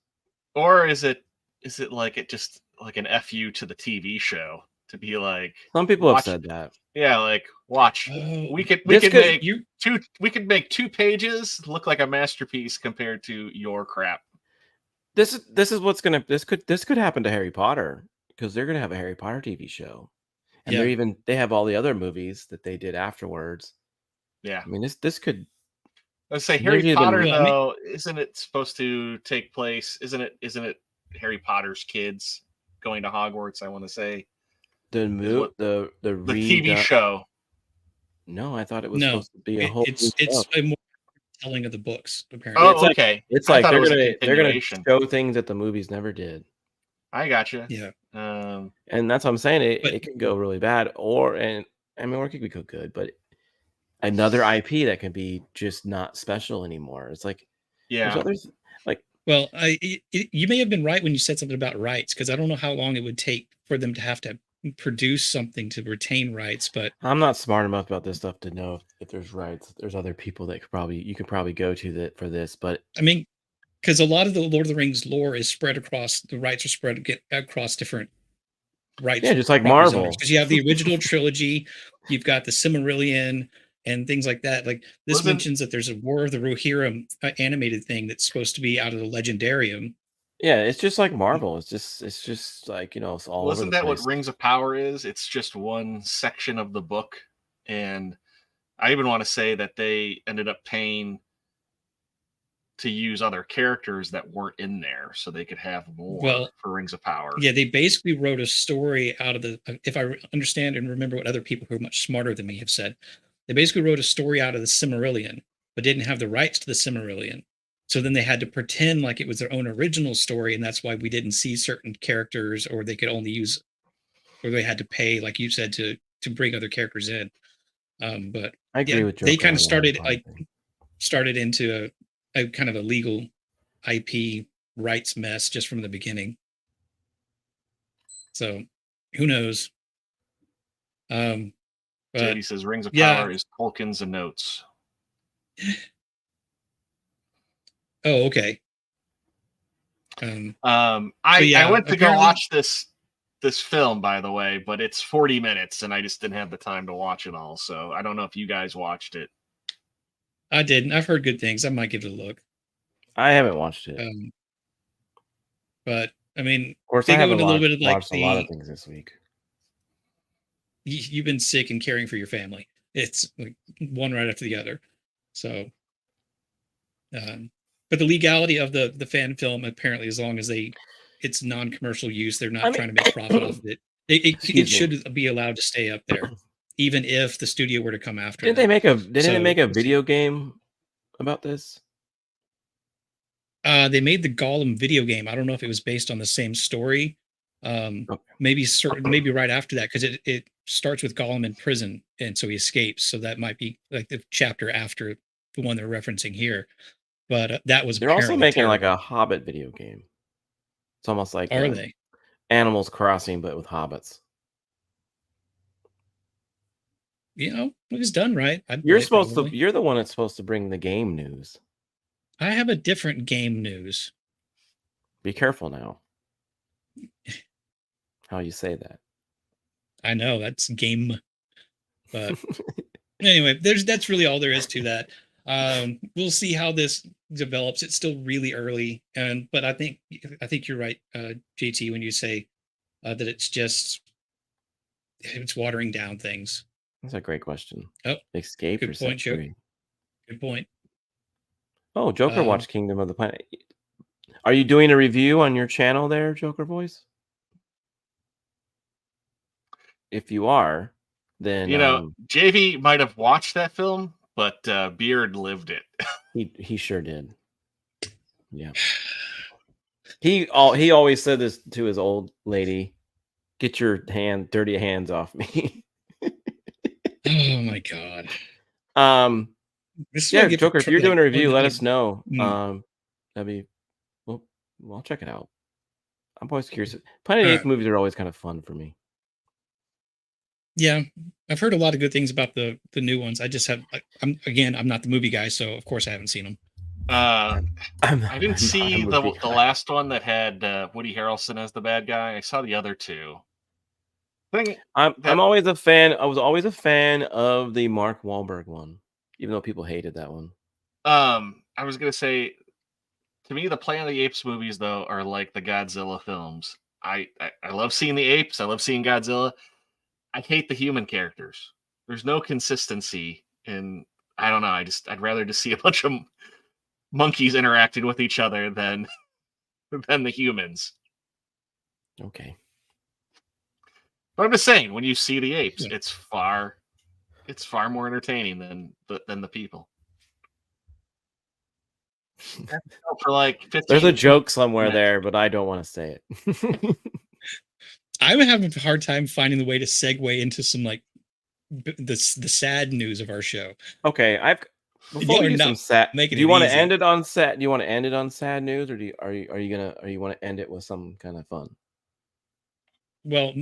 Or is it like it just like an FU to the TV show to be like Some people have watch said that. Yeah, like watch. Oh, We could make two pages look like a masterpiece compared to your crap. This is what's gonna this could happen to Harry Potter because they're gonna have a Harry Potter TV show, and Yeah. they have all the other movies that they did afterwards. Yeah. I mean, this could. Let's say There's Harry even- Potter Well, I mean- though, isn't it supposed to take place? Isn't it Harry Potter's kids going to Hogwarts? I want to say the the the TV show. No, I thought it was No, supposed to be a whole. it's new show. a more telling of the books, apparently. Oh, It's like, okay. It's I like thought it they're was a gonna continuation. show things that the movies never did, I gotcha. Yeah. and that's what I'm saying. But- It could go really bad, or it could go good, but another IP that can be just not special anymore. It's like there's Yeah. others like Well, you may have been right when you said something about rights, because I don't know how long it would take for them to have to produce something to retain rights. But I'm not smart enough about this stuff to know if there's rights. There's other people that you could probably go to that for this, but I mean, because a lot of the Lord of the Rings lore is spread across the rights are spread across different rights. Yeah, just like Marvel. Because you have the original trilogy, you've got the Silmarillion and things like that. Like this mentions that there's a War of the Rohirrim animated thing that's supposed to be out of the Legendarium. Yeah, it's just like Marvel. It's just like, it's all over Wasn't the that place. what Rings of Power is? It's just one section of the book, and I even want to say that they ended up paying to use other characters that weren't in there so they could have more for Rings of Power. Yeah, they basically wrote a story out of the, if I understand and remember what other people who are much smarter than me have said, they basically wrote a story out of the Silmarillion, but didn't have the rights to the Silmarillion. So then they had to pretend like it was their own original story, and that's why we didn't see certain characters, or they could only use, or they had to pay, like you said, to bring other characters in. But I agree with Joker. They kind of started into a kind of a legal IP rights mess just from the beginning. So who knows? JD says Rings of yeah. Power is Tolkien's and Notes. Oh, okay. I went to go watch this film, by the way, but it's 40 minutes and I just didn't have the time to watch it all. So I don't know if you guys watched it. I didn't. I've heard good things. I might give it a look. I haven't watched it. But I mean, of course, I haven't watched a lot of things this week. You've been sick and caring for your family. It's like one right after the other. So, but the legality of the fan film, apparently, as long as it's non-commercial use, they're not trying to make profit off of it. It should be allowed to stay up there, even if the studio were to come after. Didn't they make a video game about this? They made the Gollum video game. I don't know if it was based on the same story. Maybe right after that, because it starts with Gollum in prison, and so he escapes. So that might be like the chapter after the one they're referencing here. But that was they're also making like a Hobbit video game. It's almost like are they Animals Crossing, but with hobbits. It was done right. You're the one that's supposed to bring the game news. I have a different game news. Be careful now. How you say that? I know that's game, but anyway, that's really all there is to that. We'll see how this develops. It's still really early, but I think you're right, JT, when you say that it's watering down things. That's a great question. Oh, escape. Good point, Joe. Good point. Oh, Joker watched Kingdom of the Planet. Are you doing a review on your channel there, Joker Voice? If you are, then JV might have watched that film, but Beard lived it. He sure did. Yeah. He always said this to his old lady: "Get your dirty hands off me." Oh my god. Joker, if you're doing a review, let us know. That'd be well, I'll check it out. I'm always curious. Planet of the Apes movies are always kind of fun for me. Yeah, I've heard a lot of good things about the new ones. I just have I'm not the movie guy, so of course I haven't seen them. I didn't see I'm a the last one that had Woody Harrelson as the bad guy. I saw the other two. Thing I'm that always a fan. I was always a fan of the Mark Wahlberg one, even though people hated that one. I was gonna say, to me, the Planet of the Apes movies though are like the Godzilla films. I love seeing the apes. I love seeing Godzilla. I hate the human characters. There's no consistency in. I don't know. I'd rather just see a bunch of monkeys interacting with each other than than the humans. Okay. But I'm just saying, when you see the apes, Yeah. it's far more entertaining than the people. For like 15 There's a joke somewhere minutes. there, but I don't want to say it. I'm having a hard time finding the way to segue into some like the sad news of our show. Okay, before Y'all we are do some not sad, making do you it want to easy. end it on sad? Do you want to end it on sad news, or are you want to end it with some kind of fun? Well,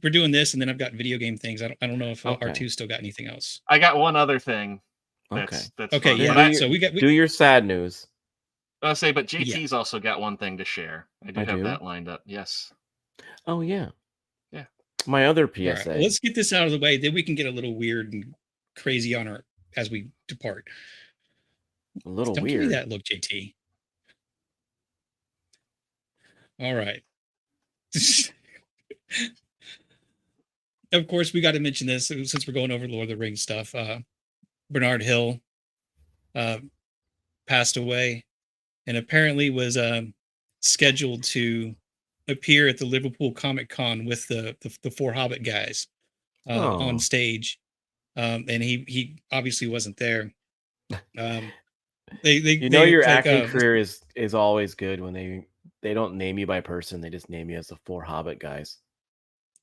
we're doing this, and then I've got video game things. I don't know if Okay. R2 still got anything else. I got one other thing. Okay. That's okay. fun. Yeah. Do So we got. do your sad news. I'll say, but JT's also got one thing to share. I have do? that lined up. Yes. Oh yeah. Yeah. My other All right, PSA. well, let's get this out of the way. Then we can get a little weird and crazy on our as we depart. A little Don't weird. give me that look, JT. All right. Of course, we got to mention this since we're going over Lord of the Rings stuff. Bernard Hill passed away, and apparently was scheduled to appear at the Liverpool Comic Con with the four Hobbit guys on stage, and he obviously wasn't there. Your acting career is always good when they don't name you by person; they just name you as the four Hobbit guys.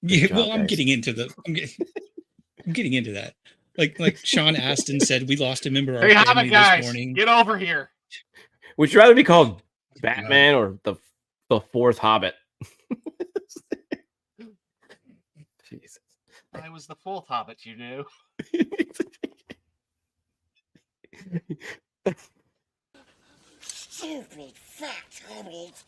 Yeah, well, I'm getting into that. Like Sean Astin said, we lost a member of our family this morning. Get over here. Would you rather be called Batman or the fourth Hobbit? Jesus. I was the fourth Hobbit, you knew. Stupid fat Hobbit.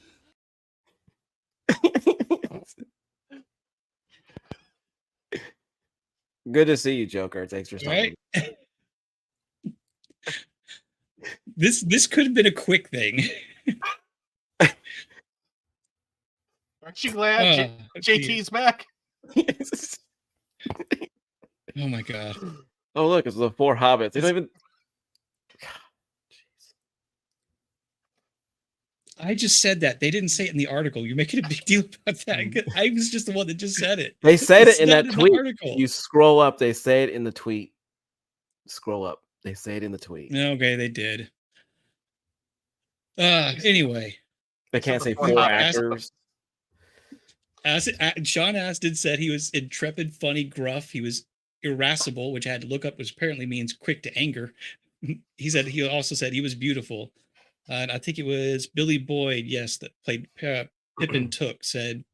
Good to see you, Joker. Thanks for stopping. Right? This could have been a quick thing. Aren't you glad JT's back? Oh my god. Oh look, it's the four hobbits. They don't even. I just said that. They didn't say it in the article. You're making a big deal about that. I was just the one that just said it. They said it in that in tweet. Article. You scroll up, they say it in the tweet. Scroll up. They say it in the tweet. Okay, they did. Anyway. They can't say four actors. Sean Astin said he was intrepid, funny, gruff. He was irascible, which I had to look up, which apparently means quick to anger. He also said he was beautiful. And I think it was Billy Boyd, yes, that played Pippin Took, said,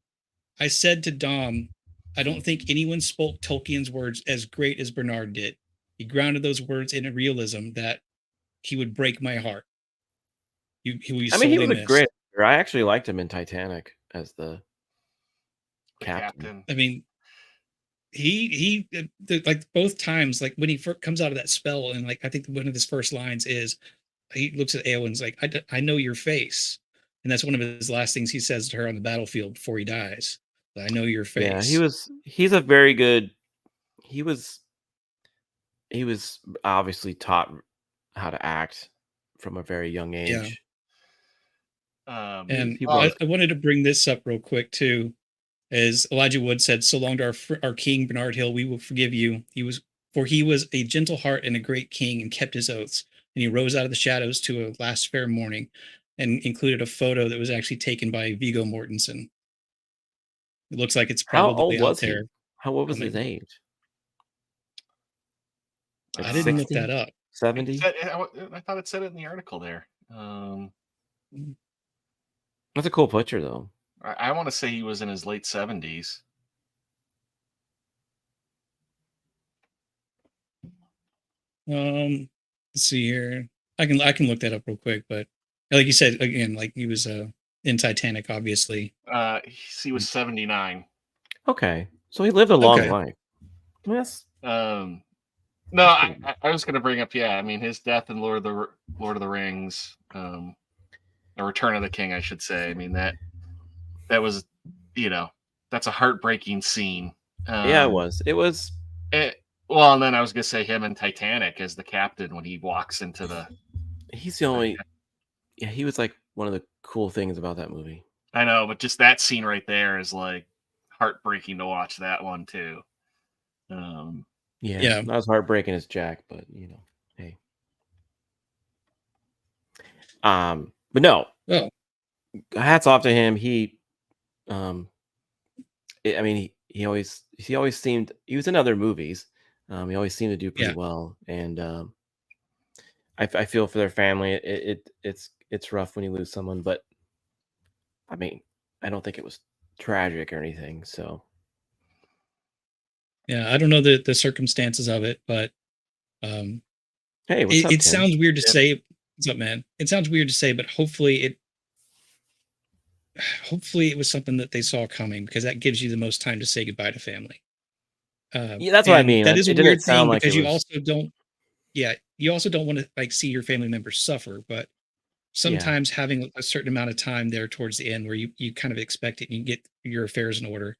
I said to Dom, I don't think anyone spoke Tolkien's words as great as Bernard did. He grounded those words in a realism that he would break my heart. He was a great actor. I actually liked him in Titanic as the captain. I mean, he like both times, like when he comes out of that spell, and like I think one of his first lines is, he looks at Eowyn's like, I know your face. And that's one of his last things he says to her on the battlefield before he dies. I know your face. Yeah, he's a very good, he was obviously taught how to act from a very young age. Yeah. And I wanted to bring this up real quick too, as Elijah Wood said, so long to our king, Bernard Hill, we will forgive you. He was a gentle heart and a great king and kept his oaths. And he rose out of the shadows to a last fair morning, and included a photo that was actually taken by Viggo Mortensen. It looks like it's probably How old was there. How old was his age? Like I didn't 60? Look that up. 70? I thought it said it in the article there. That's a cool picture, though. I want to say he was in his late 70s. Let's see here. I can look that up real quick, but like you said again, like he was in Titanic, obviously. He was 79. Okay, so he lived a long Okay. life. Yes. No, That's pretty good. I was going to bring up. Yeah, I mean his death in Lord of the Rings, a Return of the King, I should say. I mean that was, that's a heartbreaking scene. Yeah, it was. It was. Well, and then I was going to say him in Titanic as the captain when he walks into the. He's the only. Yeah, he was like one of the cool things about that movie. I know, but just that scene right there is like heartbreaking to watch that one too. Yeah, not as heartbreaking as Jack, but hey. But no. Oh. Hats off to him. He I mean he always seemed, he was in other movies. He always seemed to do pretty well, and I feel for their family. It's rough when you lose someone, but I mean, I don't think it was tragic or anything. So yeah, I don't know the circumstances of it, but hey, what's up, it Tim? sounds weird to say. What's up, man? It sounds weird to say, but hopefully it was something that they saw coming, because that gives you the most time to say goodbye to family. Yeah, that's what I mean. That is It a weird didn't sound thing, like because it you was. also don't. Yeah, you also don't want to like see your family members suffer, but sometimes having a certain amount of time there towards the end where you kind of expect it and you get your affairs in order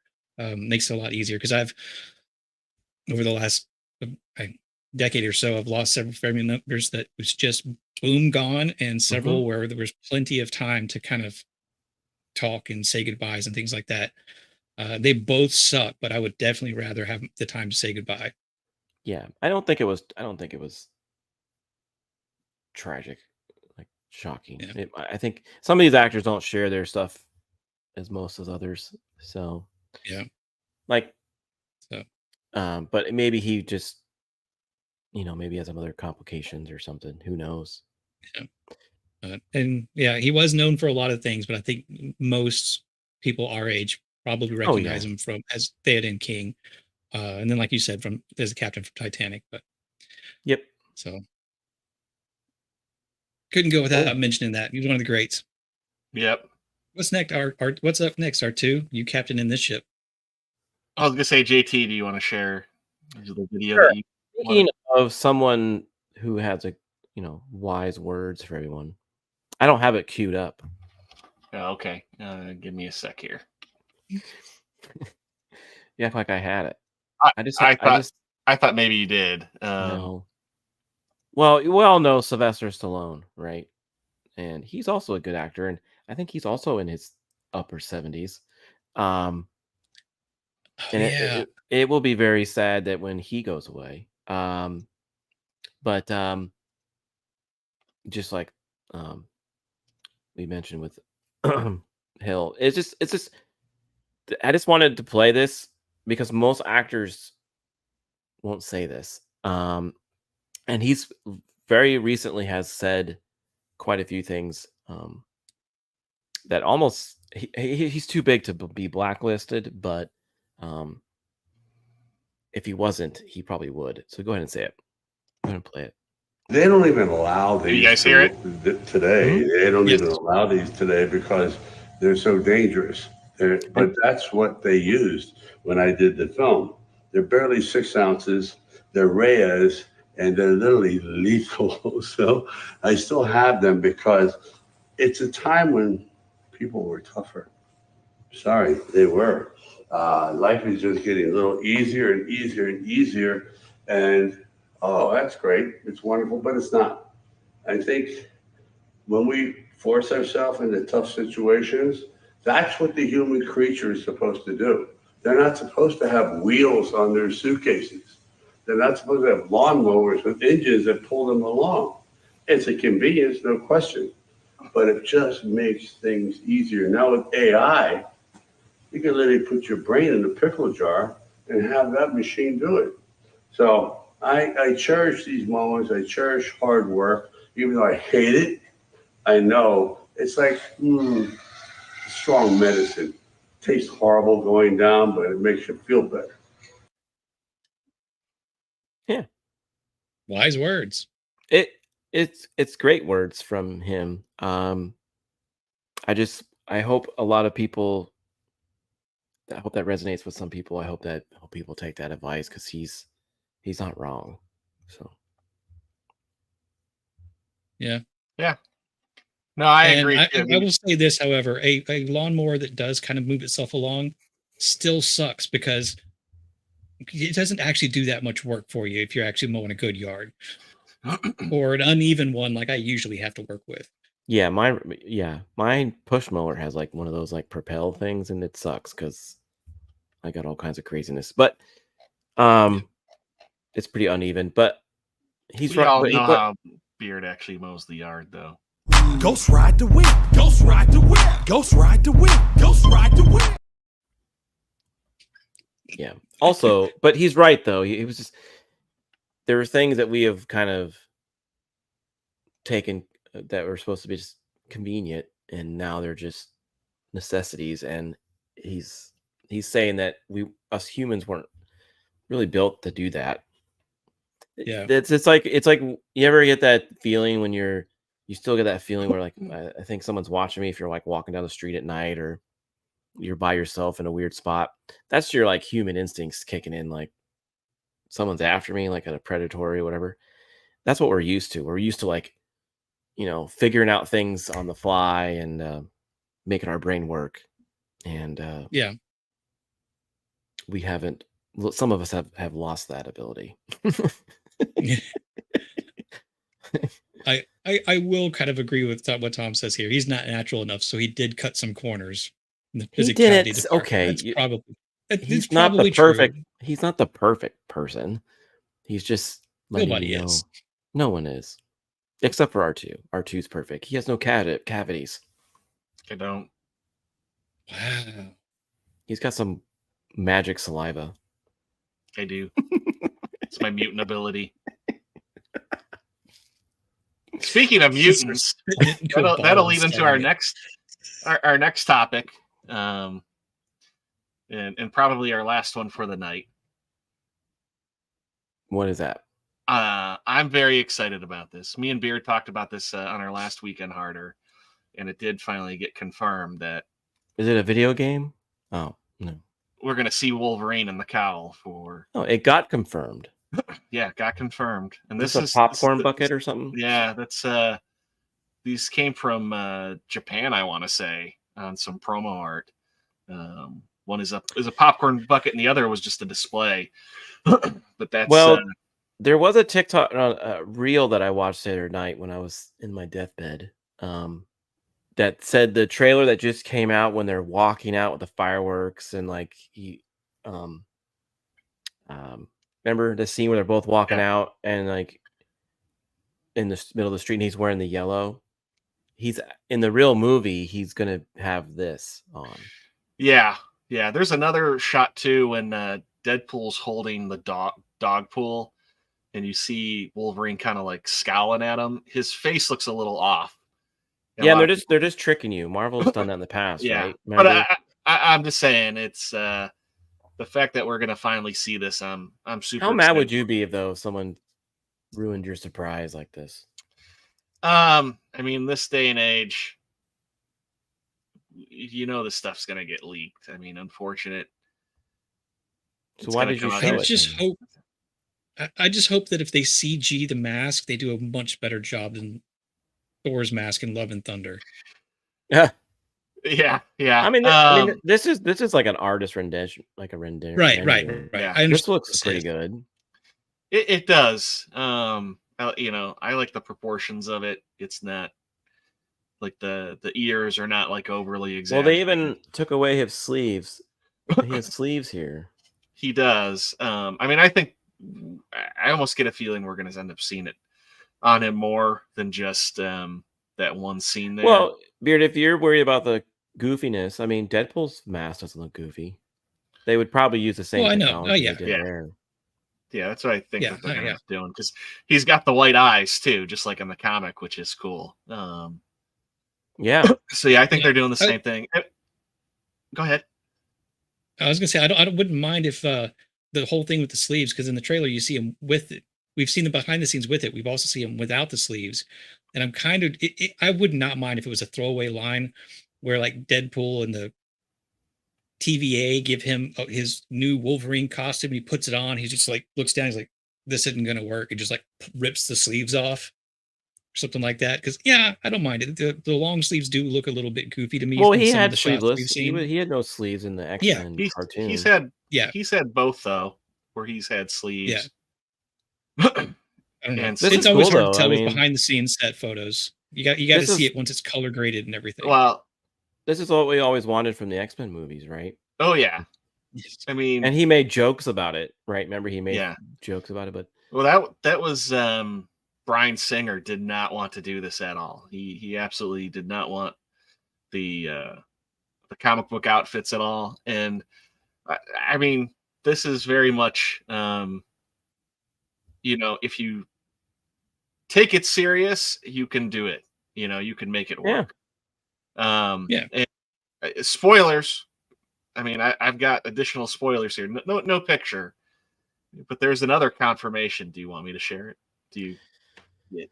makes it a lot easier. Because I've, over the last decade or so, I've lost several family members that was just boom gone, and several where there was plenty of time to kind of talk and say goodbyes and things like that. They both suck, but I would definitely rather have the time to say goodbye. Yeah, I don't think it was tragic, like shocking. Yeah. I think some of these actors don't share their stuff as most as others. So yeah, like, so but maybe he just, maybe has some other complications or something. Who knows? Yeah. And yeah, he was known for a lot of things, but I think most people our age probably recognize him from as Theoden King, and then like you said, from as a captain from Titanic. But yep. So couldn't go without mentioning that. He was one of the greats. Yep. What's next? What's up next? R2, you captain in this ship. I was gonna say, JT, do you want to share the video? Sure. That Speaking of someone who has wise words for everyone, I don't have it queued up. Oh, okay. Give me a sec here. Yeah, like I had it. I thought maybe you did. No. Well, we all know Sylvester Stallone, right? And he's also a good actor, and I think he's also in his upper 70s. And it will be very sad that when he goes away. But just like we mentioned with Hill, it's just I just wanted to play this because most actors won't say this. And he's very recently has said quite a few things that almost he's too big to be blacklisted, but if he wasn't, he probably would. So go ahead and say it. I'm gonna play it. They don't even allow these. You guys hear it today? They don't even allow these today because they're so dangerous. But that's what they used when I did the film. They're barely 6 ounces. They're Reyes, and they're literally lethal. So I still have them because it's a time when people were tougher. Sorry, they were. Life is just getting a little easier and easier and easier. And, oh, that's great. It's wonderful, but it's not. I think when we force ourselves into tough situations, that's what the human creature is supposed to do. They're not supposed to have wheels on their suitcases. They're not supposed to have lawnmowers with engines that pull them along. It's a convenience, no question, but it just makes things easier. Now with AI, you can literally put your brain in a pickle jar and have that machine do it. So I cherish these moments. I cherish hard work, even though I hate it. I know it's like strong medicine. It tastes horrible going down, but it makes you feel better. Yeah. Wise words. It's great words from him. I hope a lot of people. I hope that resonates with some people. I hope people take that advice because he's not wrong. So Yeah. Yeah. No, I And agree. I will say this, however, a lawnmower that does kind of move itself along still sucks because it doesn't actually do that much work for you if you're actually mowing a good yard or an uneven one like I usually have to work with. yeah, my push mower has like one of those like propel things, and it sucks because I got all kinds of craziness. But it's pretty uneven. But he's we right. all know how Beard actually mows the yard, though. Ghost ride the wind. Ghost ride the wind. Ghost ride the wind. Ghost ride the wind. Yeah. Also, but he's right though. He was just there were things that we have kind of taken that were supposed to be just convenient, and now they're just necessities. And he's saying that us humans weren't really built to do that. Yeah. It's like you ever get that feeling when you still get that feeling where like I think someone's watching me if you're like walking down the street at night or you're by yourself in a weird spot. That's your like human instincts kicking in, like someone's after me, like at a predatory or whatever. That's what we're used to. We're used to like, figuring out things on the fly and making our brain work. And yeah, we haven't. Some of us have lost that ability. I will kind of agree with what Tom says here. He's not natural enough, so he did cut some corners in the He physicality didn't. department. Okay, That's probably he's not the perfect. True. He's not the perfect person. He's just letting Nobody you know. is. No one is, except for R2. R2's perfect. He has no cavities. I don't. Wow. He's got some magic saliva. I do. It's my mutant ability. Speaking of mutants, that'll lead into our next topic, and probably our last one for the night. What is that? I'm very excited about this. Me and Beard talked about this on our last Weekend Harder, and it did finally get confirmed that. Is it a video game? Oh, no. We're going to see Wolverine in the cowl for. Oh, it got confirmed. Yeah, got confirmed. And this is a popcorn bucket or something? Yeah, that's these came from Japan, I want to say, on some promo art. One is a popcorn bucket, and the other was just a display. But that's there was a TikTok reel that I watched the other night when I was in my deathbed. That said the trailer that just came out when they're walking out with the fireworks and like remember the scene where they're both walking out and like in the middle of the street and he's wearing the yellow. He's in the real movie. He's gonna have this on. Yeah. There's another shot too when Deadpool's holding the dog pool, and you see Wolverine kind of like scowling at him. His face looks a little off. Yeah, they're just tricking you. Marvel's done that in the past, right? Remember? But I'm just saying it's the fact that we're gonna finally see this. I'm super. How mad would you be if someone ruined your surprise like this? I mean, this day and age, this stuff's gonna get leaked. I mean, unfortunate. So why did you show it? I just hope that if they CG the mask, they do a much better job than Thor's mask in Love and Thunder. Yeah. I mean, this is like an artist rendition, like a rendition. Right. Yeah. This looks pretty good. It does. I like the proportions of it. It's not like the ears are not like overly exaggerated. Well, they even took away his sleeves. He has sleeves here. He does. I mean, I think I almost get a feeling we're going to end up seeing it on him more than just that one scene there. Well, Beard, if you're worried about the goofiness, I mean, Deadpool's mask doesn't look goofy. They would probably use the same technology they did there. Yeah, that's what I think that they're going to be doing, because he's got the white eyes too, just like in the comic, which is cool. Yeah. So I think they're doing the same thing. Go ahead. I was gonna say I wouldn't mind if the whole thing with the sleeves, because in the trailer you see him with it, we've seen the behind the scenes with it. We've also seen him without the sleeves, and I'm kind of I would not mind if it was a throwaway line where like Deadpool and the TVA give him his new Wolverine costume. He puts it on. He's just like looks down. He's like, "This isn't going to work," and just like rips the sleeves off or something like that. Because yeah, I don't mind it. The long sleeves do look a little bit goofy to me Well, in he some of had the shots we've sleeveless. seen. He had no sleeves in the Yeah, X-Men He's cartoon. had yeah, both though, where he's had yeah. sleeves. I don't know. And This It's is always cool, hard to though. I tell with mean, behind the scenes set photos. You got to this see is it once it's color graded and everything. well, this is what we always wanted from the X-Men movies, right? oh yeah. I mean, And he made jokes about it, right? Remember, he made yeah. jokes about it, but Well, that was Bryan Singer did not want to do this at all. He absolutely did not want the comic book outfits at all. And I mean, this is very much if you take it serious, you can do it. You can make it yeah. work. Yeah. And, spoilers. I mean, I've got additional spoilers here. No picture, but there's another confirmation. Do you want me to share it? Do you? Yeah.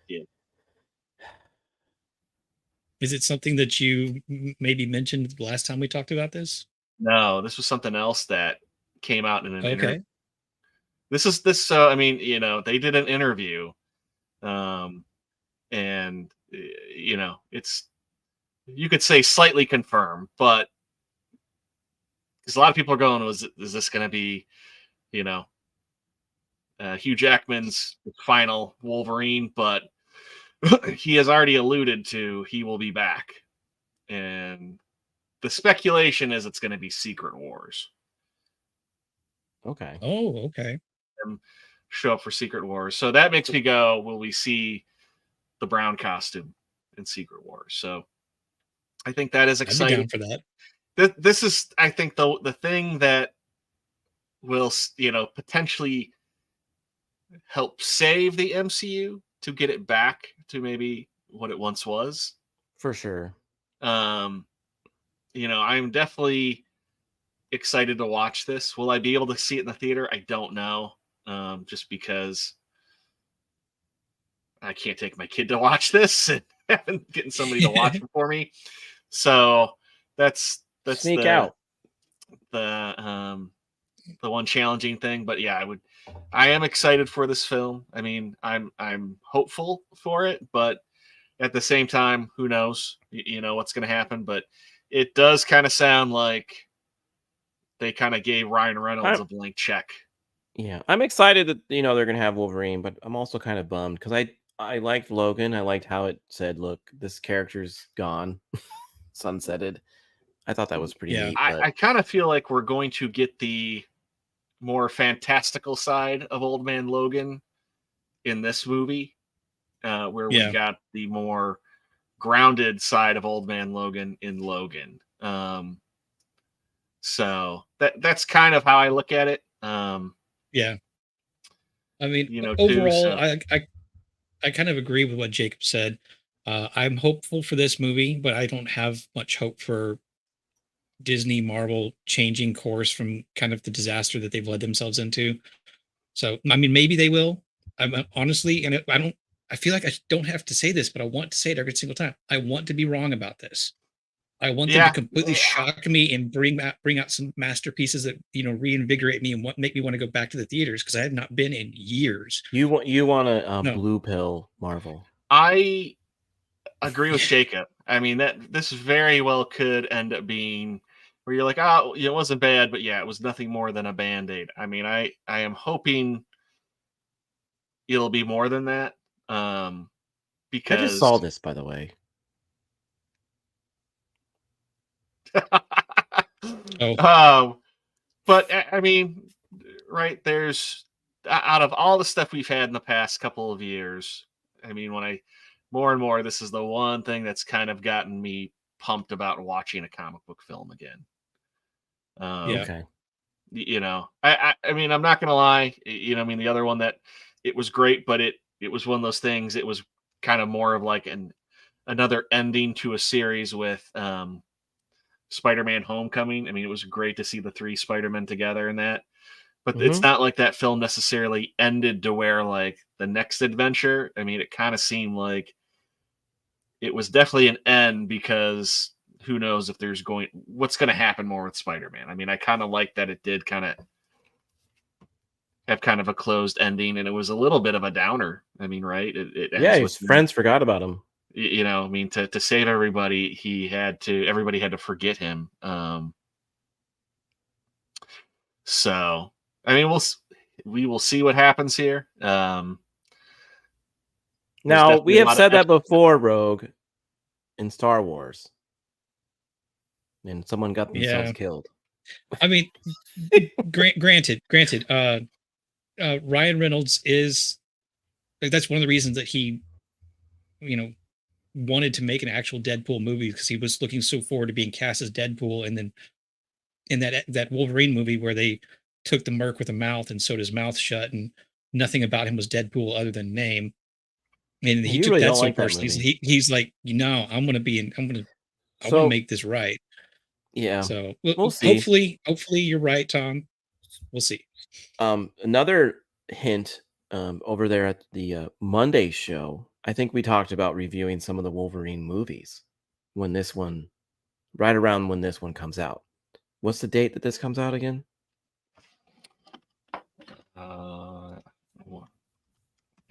Is it something that you maybe mentioned the last time we talked about this? No, this was something else that came out in an interview. Okay. This is this. So I mean, they did an interview, and it's you could say slightly confirmed, but because a lot of people are going, is this going to be, Hugh Jackman's final Wolverine? But he has already alluded to he will be back, and the speculation is it's going to be Secret Wars. Okay. Oh, okay. Show up for Secret Wars, so that makes me go, will we see the brown costume in Secret Wars? So I think that is exciting. I'd be down for that. This is, I think, the thing that will potentially help save the MCU to get it back to maybe what it once was. For sure. I'm definitely excited to watch this. Will I be able to see it in the theater? I don't know. Just because I can't take my kid to watch this and getting somebody to watch it for me. So that's Sneak out. The one challenging thing. But yeah, I am excited for this film. I mean, I'm hopeful for it, but at the same time, who knows? What's going to happen. But it does kind of sound like they kind of gave Ryan Reynolds a blank check. Yeah, I'm excited that they're gonna have Wolverine, but I'm also kind of bummed because I liked Logan. I liked how it said, "Look, this character's gone, sunsetted." I thought that was pretty neat. I kind of feel like we're going to get the more fantastical side of Old Man Logan in this movie, where we got the more grounded side of Old Man Logan in Logan. So that's kind of how I look at it. Yeah. I mean, overall, I kind of agree with what Jacob said. I'm hopeful for this movie, but I don't have much hope for Disney, Marvel changing course from kind of the disaster that they've led themselves into. So, I mean, maybe they will. I'm honestly, and I feel like I don't have to say this, but I want to say it every single time. I want to be wrong about this. I want them to completely shock me and bring out some masterpieces that reinvigorate me and make me want to go back to the theaters, because I have not been in years. You want a blue pill Marvel? I agree with Jacob. I mean, this very well could end up being where you're like, oh, it wasn't bad, but yeah, it was nothing more than a Band-Aid. I mean, I am hoping it'll be more than that. Because I just saw this, by the way. But I mean, right, there's out of all the stuff we've had in the past couple of years, I mean, when more and more, this is the one thing that's kind of gotten me pumped about watching a comic book film again. Okay. I mean, I'm not gonna lie, I mean, the other one that it was great, but it was one of those things, it was kind of more of like another ending to a series with Spider-Man Homecoming. I mean, it was great to see the three Spider-Men together in that. But it's not like that film necessarily ended to where like the next adventure. I mean, it kind of seemed like it was definitely an end because who knows if what's going to happen more with Spider-Man. I mean, I kind of like that it did kind of have kind of a closed ending, and it was a little bit of a downer. I mean, right? It ends his with friends forgot about him. You know, I mean, to save everybody, everybody had to forget him. So, I mean, we will see what happens here. Now, we have said that before, Rogue, in Star Wars. And someone got themselves killed. I mean, granted, Ryan Reynolds is like, that's one of the reasons that he, wanted to make an actual Deadpool movie, because he was looking so forward to being cast as Deadpool, and then in that Wolverine movie where they took the merc with a mouth and sewed his mouth shut, and nothing about him was Deadpool other than name. And he took really that don't so like that personally. He's like, I'm gonna make this right. Yeah. So we'll see. Hopefully you're right, Tom. We'll see. Another hint over there at the Monday show, I think we talked about reviewing some of the Wolverine movies right around when this one comes out. What's the date that this comes out again? I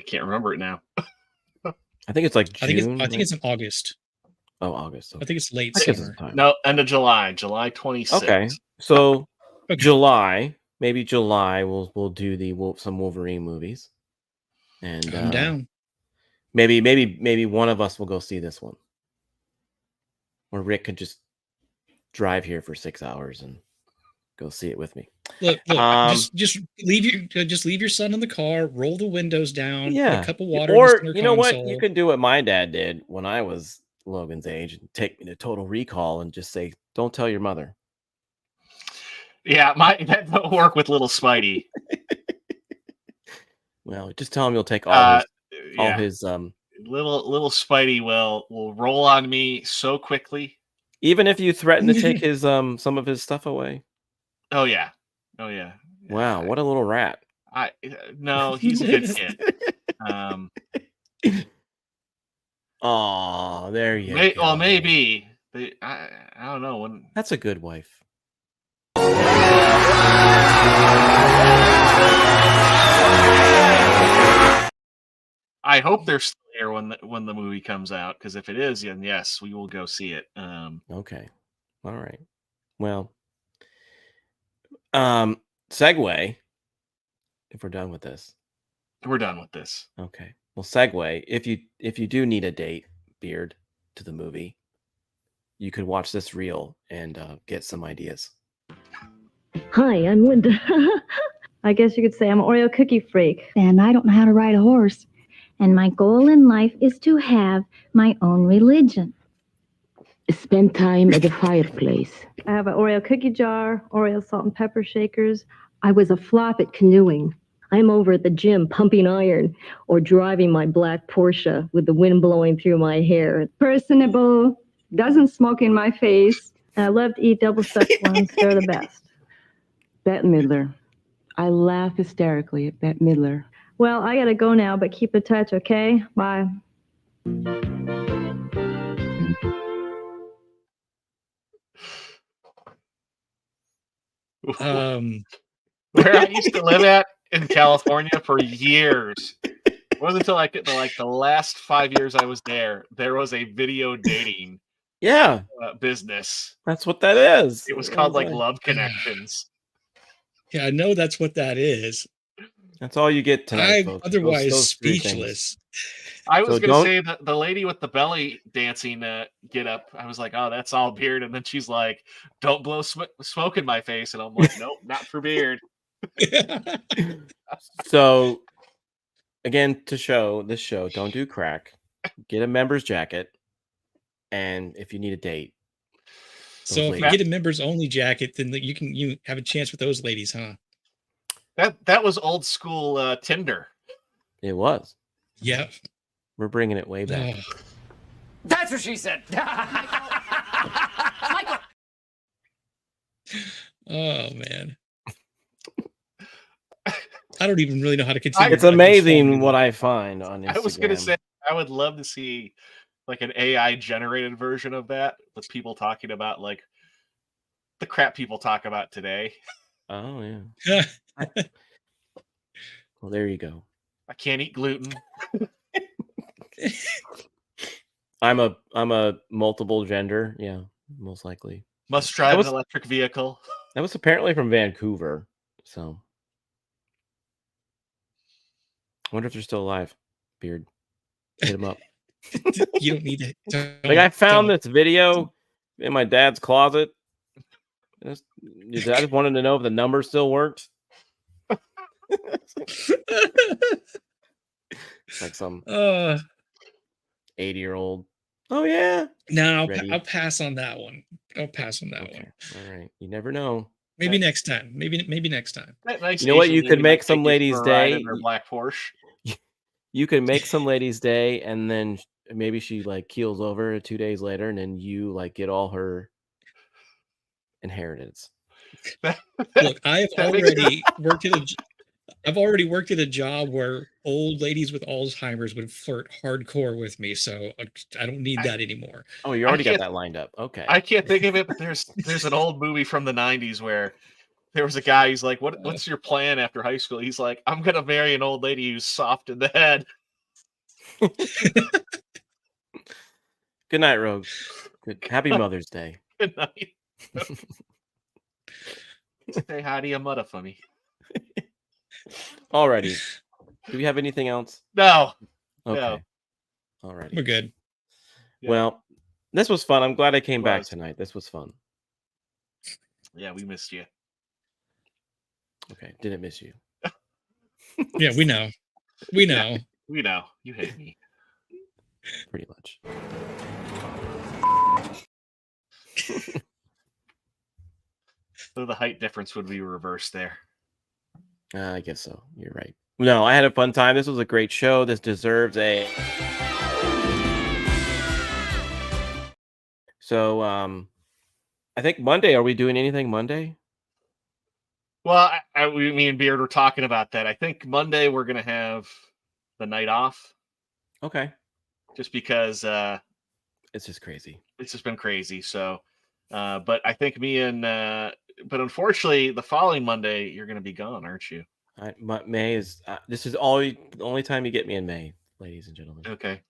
can't remember it now. I think it's like June. I think it's in August. Oh, August. Okay. I think it's late summer. No, end of July 26th. Okay, so July, maybe July, we'll do some Wolverine movies, and I'm down. Maybe one of us will go see this one, or Rick could just drive here for 6 hours and go see it with me. Look, just leave your son in the car, roll the windows down, put a cup of water or in the you know console. what, you can do what my dad did when I was Logan's age and take me to Total Recall and just say, "Don't tell your mother." Yeah, that won't work with little Spidey. Well, just tell him you'll take all his little Spidey will roll on me so quickly. Even if you threaten to take his some of his stuff away. Oh yeah. Wow, what a little rat. No, he's a good kid. Oh, there you go. Well, maybe. I don't know when. That's a good wife. I hope they're still here when the movie comes out, because if it is, then yes, we will go see it. Okay. All right. Well, segue. If we're done with this. We're done with this. Okay. Well, segue. If you do need a date, Beard, to the movie, you could watch this reel and get some ideas. Hi, I'm Linda. I guess you could say I'm an Oreo cookie freak. And I don't know how to ride a horse. And my goal in life is to have my own religion. Spend time at the fireplace. I have an Oreo cookie jar, Oreo salt and pepper shakers. I was a flop at canoeing. I'm over at the gym pumping iron or driving my black Porsche with the wind blowing through my hair. Personable, doesn't smoke in my face. I love to eat double-stuffed ones. They're the best. Bette Midler. I laugh hysterically at Bette Midler. Well, I gotta go now, but keep in touch, okay? Bye. Where I used to live at in California for years. It wasn't until the last 5 years I was there was a video dating business. That's what that is. It was called Love Connections. Yeah, I know that's what that is. That's all you get tonight, folks. Otherwise those speechless. I was going to say that the lady with the belly dancing get up. I was like, oh, that's all Beard. And then she's like, don't blow smoke in my face. And I'm like, nope, not for Beard. So, again, this show, don't do crack. Get a member's jacket. And if you need a date. So if you get a members only jacket, then you have a chance with those ladies, huh? That was old school Tinder. It was. Yeah. We're bringing it way back. That's what she said. Michael. Oh man. I don't even really know how to continue. It's amazing what I find on Instagram. I was gonna say I would love to see like an AI generated version of that with people talking about like the crap people talk about today. Oh yeah. Well, there you go. I can't eat gluten. I'm a multiple gender. Yeah, most likely. Must drive an electric vehicle. That was apparently from Vancouver. So I wonder if they're still alive. Beard. Hit him up. You don't need to. Like I found this video in my dad's closet. I just wanted to know if the number still worked. It's like some 80-year-old. Oh yeah. No, I'll pass on that one. I'll pass on that one. All right. You never know. Maybe next time. Maybe next time. Nice you know what? You could make some ladies' day. In their black Porsche. You could make some ladies' day, and then maybe she like keels over 2 days later, and then you like get all her inheritance. Look, I've already worked at a job where old ladies with Alzheimer's would flirt hardcore with me, so I don't need that anymore. Oh, you already got that lined up. Okay. I can't think of it, but there's an old movie from the 90s where there was a guy, he's like, what's your plan after high school? He's like, I'm gonna marry an old lady who's soft in the head. Good night, Rogue. Happy Mother's Day. Good night. Say hi to your mother for me. Alrighty. Do we have anything else? No. Okay. No. Alrighty. We're good. Yeah. Well, this was fun. I'm glad I came back tonight. This was fun. Yeah, we missed you. Okay, didn't miss you. Yeah, we know. We know. We know. You hate me. Pretty much. So the height difference would be reversed there. I guess so. You're right. No, I had a fun time. This was a great show. This deserves a... So, I think Monday, are we doing anything Monday? Well, me and Beard were talking about that. I think Monday we're going to have the night off. Okay. Just because... it's just crazy. It's just been crazy. So, but I think but unfortunately, the following Monday, you're going to be gone, aren't you? May is... this is the only time you get me in May, ladies and gentlemen. Okay.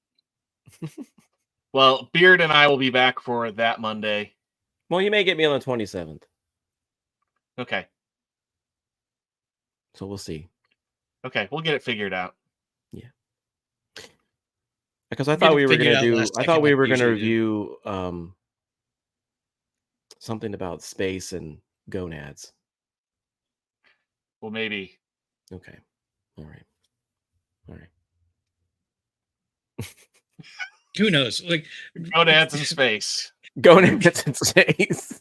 Well, Beard and I will be back for that Monday. Well, you may get me on the 27th. Okay. So we'll see. Okay, we'll get it figured out. Yeah. Because I thought we were going to do... I thought we were going to review something about space and gonads. Well, maybe. Okay. All right. Who knows? Like gonads in space. Gonads in space.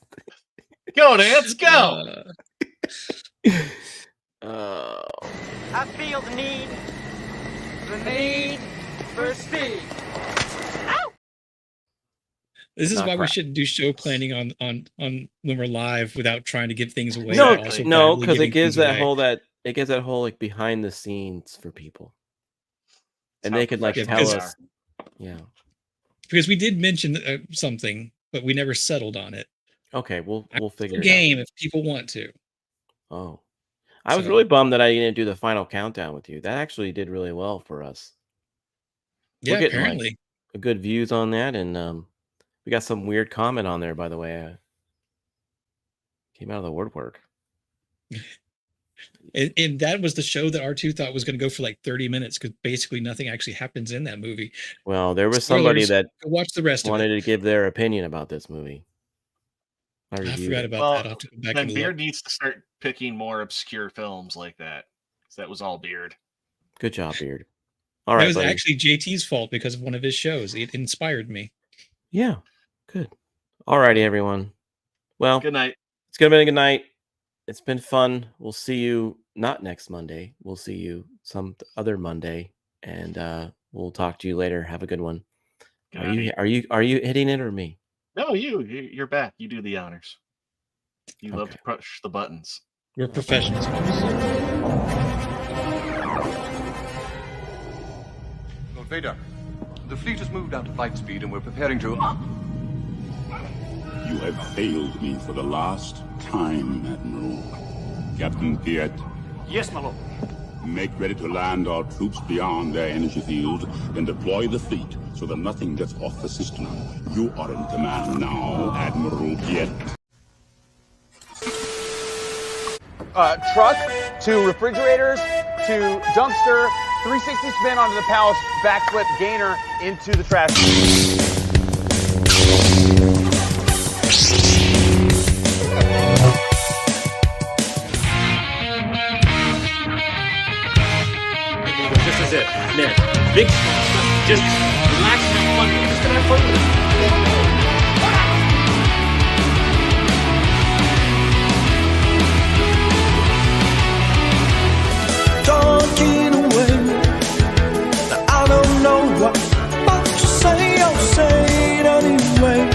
Gonads, go. I feel the need for speed. This is why we shouldn't do show planning on when we're live without trying to give things away. No, because it gives that whole like behind the scenes for people, and they could like tell us. Yeah, because we did mention something, but we never settled on it. Okay, we'll figure it out. Game if people want to. Oh, I was really bummed that I didn't do the final countdown with you. That actually did really well for us. Yeah, apparently a good views on that, and we got some weird comment on there, by the way. Came out of the woodwork. And that was the show that R2 thought was going to go for like 30 minutes because basically nothing actually happens in that movie. Well, there was somebody that watch the rest wanted to give their opinion about this movie. I forgot about that. I'll have to go back then and Beard needs to start picking more obscure films like that. That was all Beard. Good job, Beard. All right, that was actually JT's fault because of one of his shows. It inspired me. Yeah, good. All righty, everyone. Well, good night. It's gonna be a good night. It's been fun. We'll see you not next Monday. We'll see you some other Monday, and we'll talk to you later. Have a good one. Are you hitting it or me? No, you're back. You do the honors. You love to push the buttons. We're professionals. Vader, the fleet has moved out to flight speed and we're preparing to... You have failed me for the last time, Admiral. Captain Piet. Yes, my lord. Make ready to land our troops beyond their energy field, then deploy the fleet so that nothing gets off the system. You are in command now, Admiral Piet. Truck to refrigerators to dumpster, 360 spin onto the palace, backflip gainer into the trash. This is it. Man, big stuff. Just relax and have fun. Just gonna have fun with it. Talking away. Now, I don't know what to say. I'll say it anyway.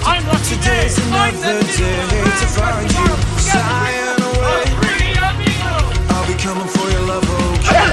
I'm lucky Today's another day to find you sighing away. I'll be coming for your love, okay?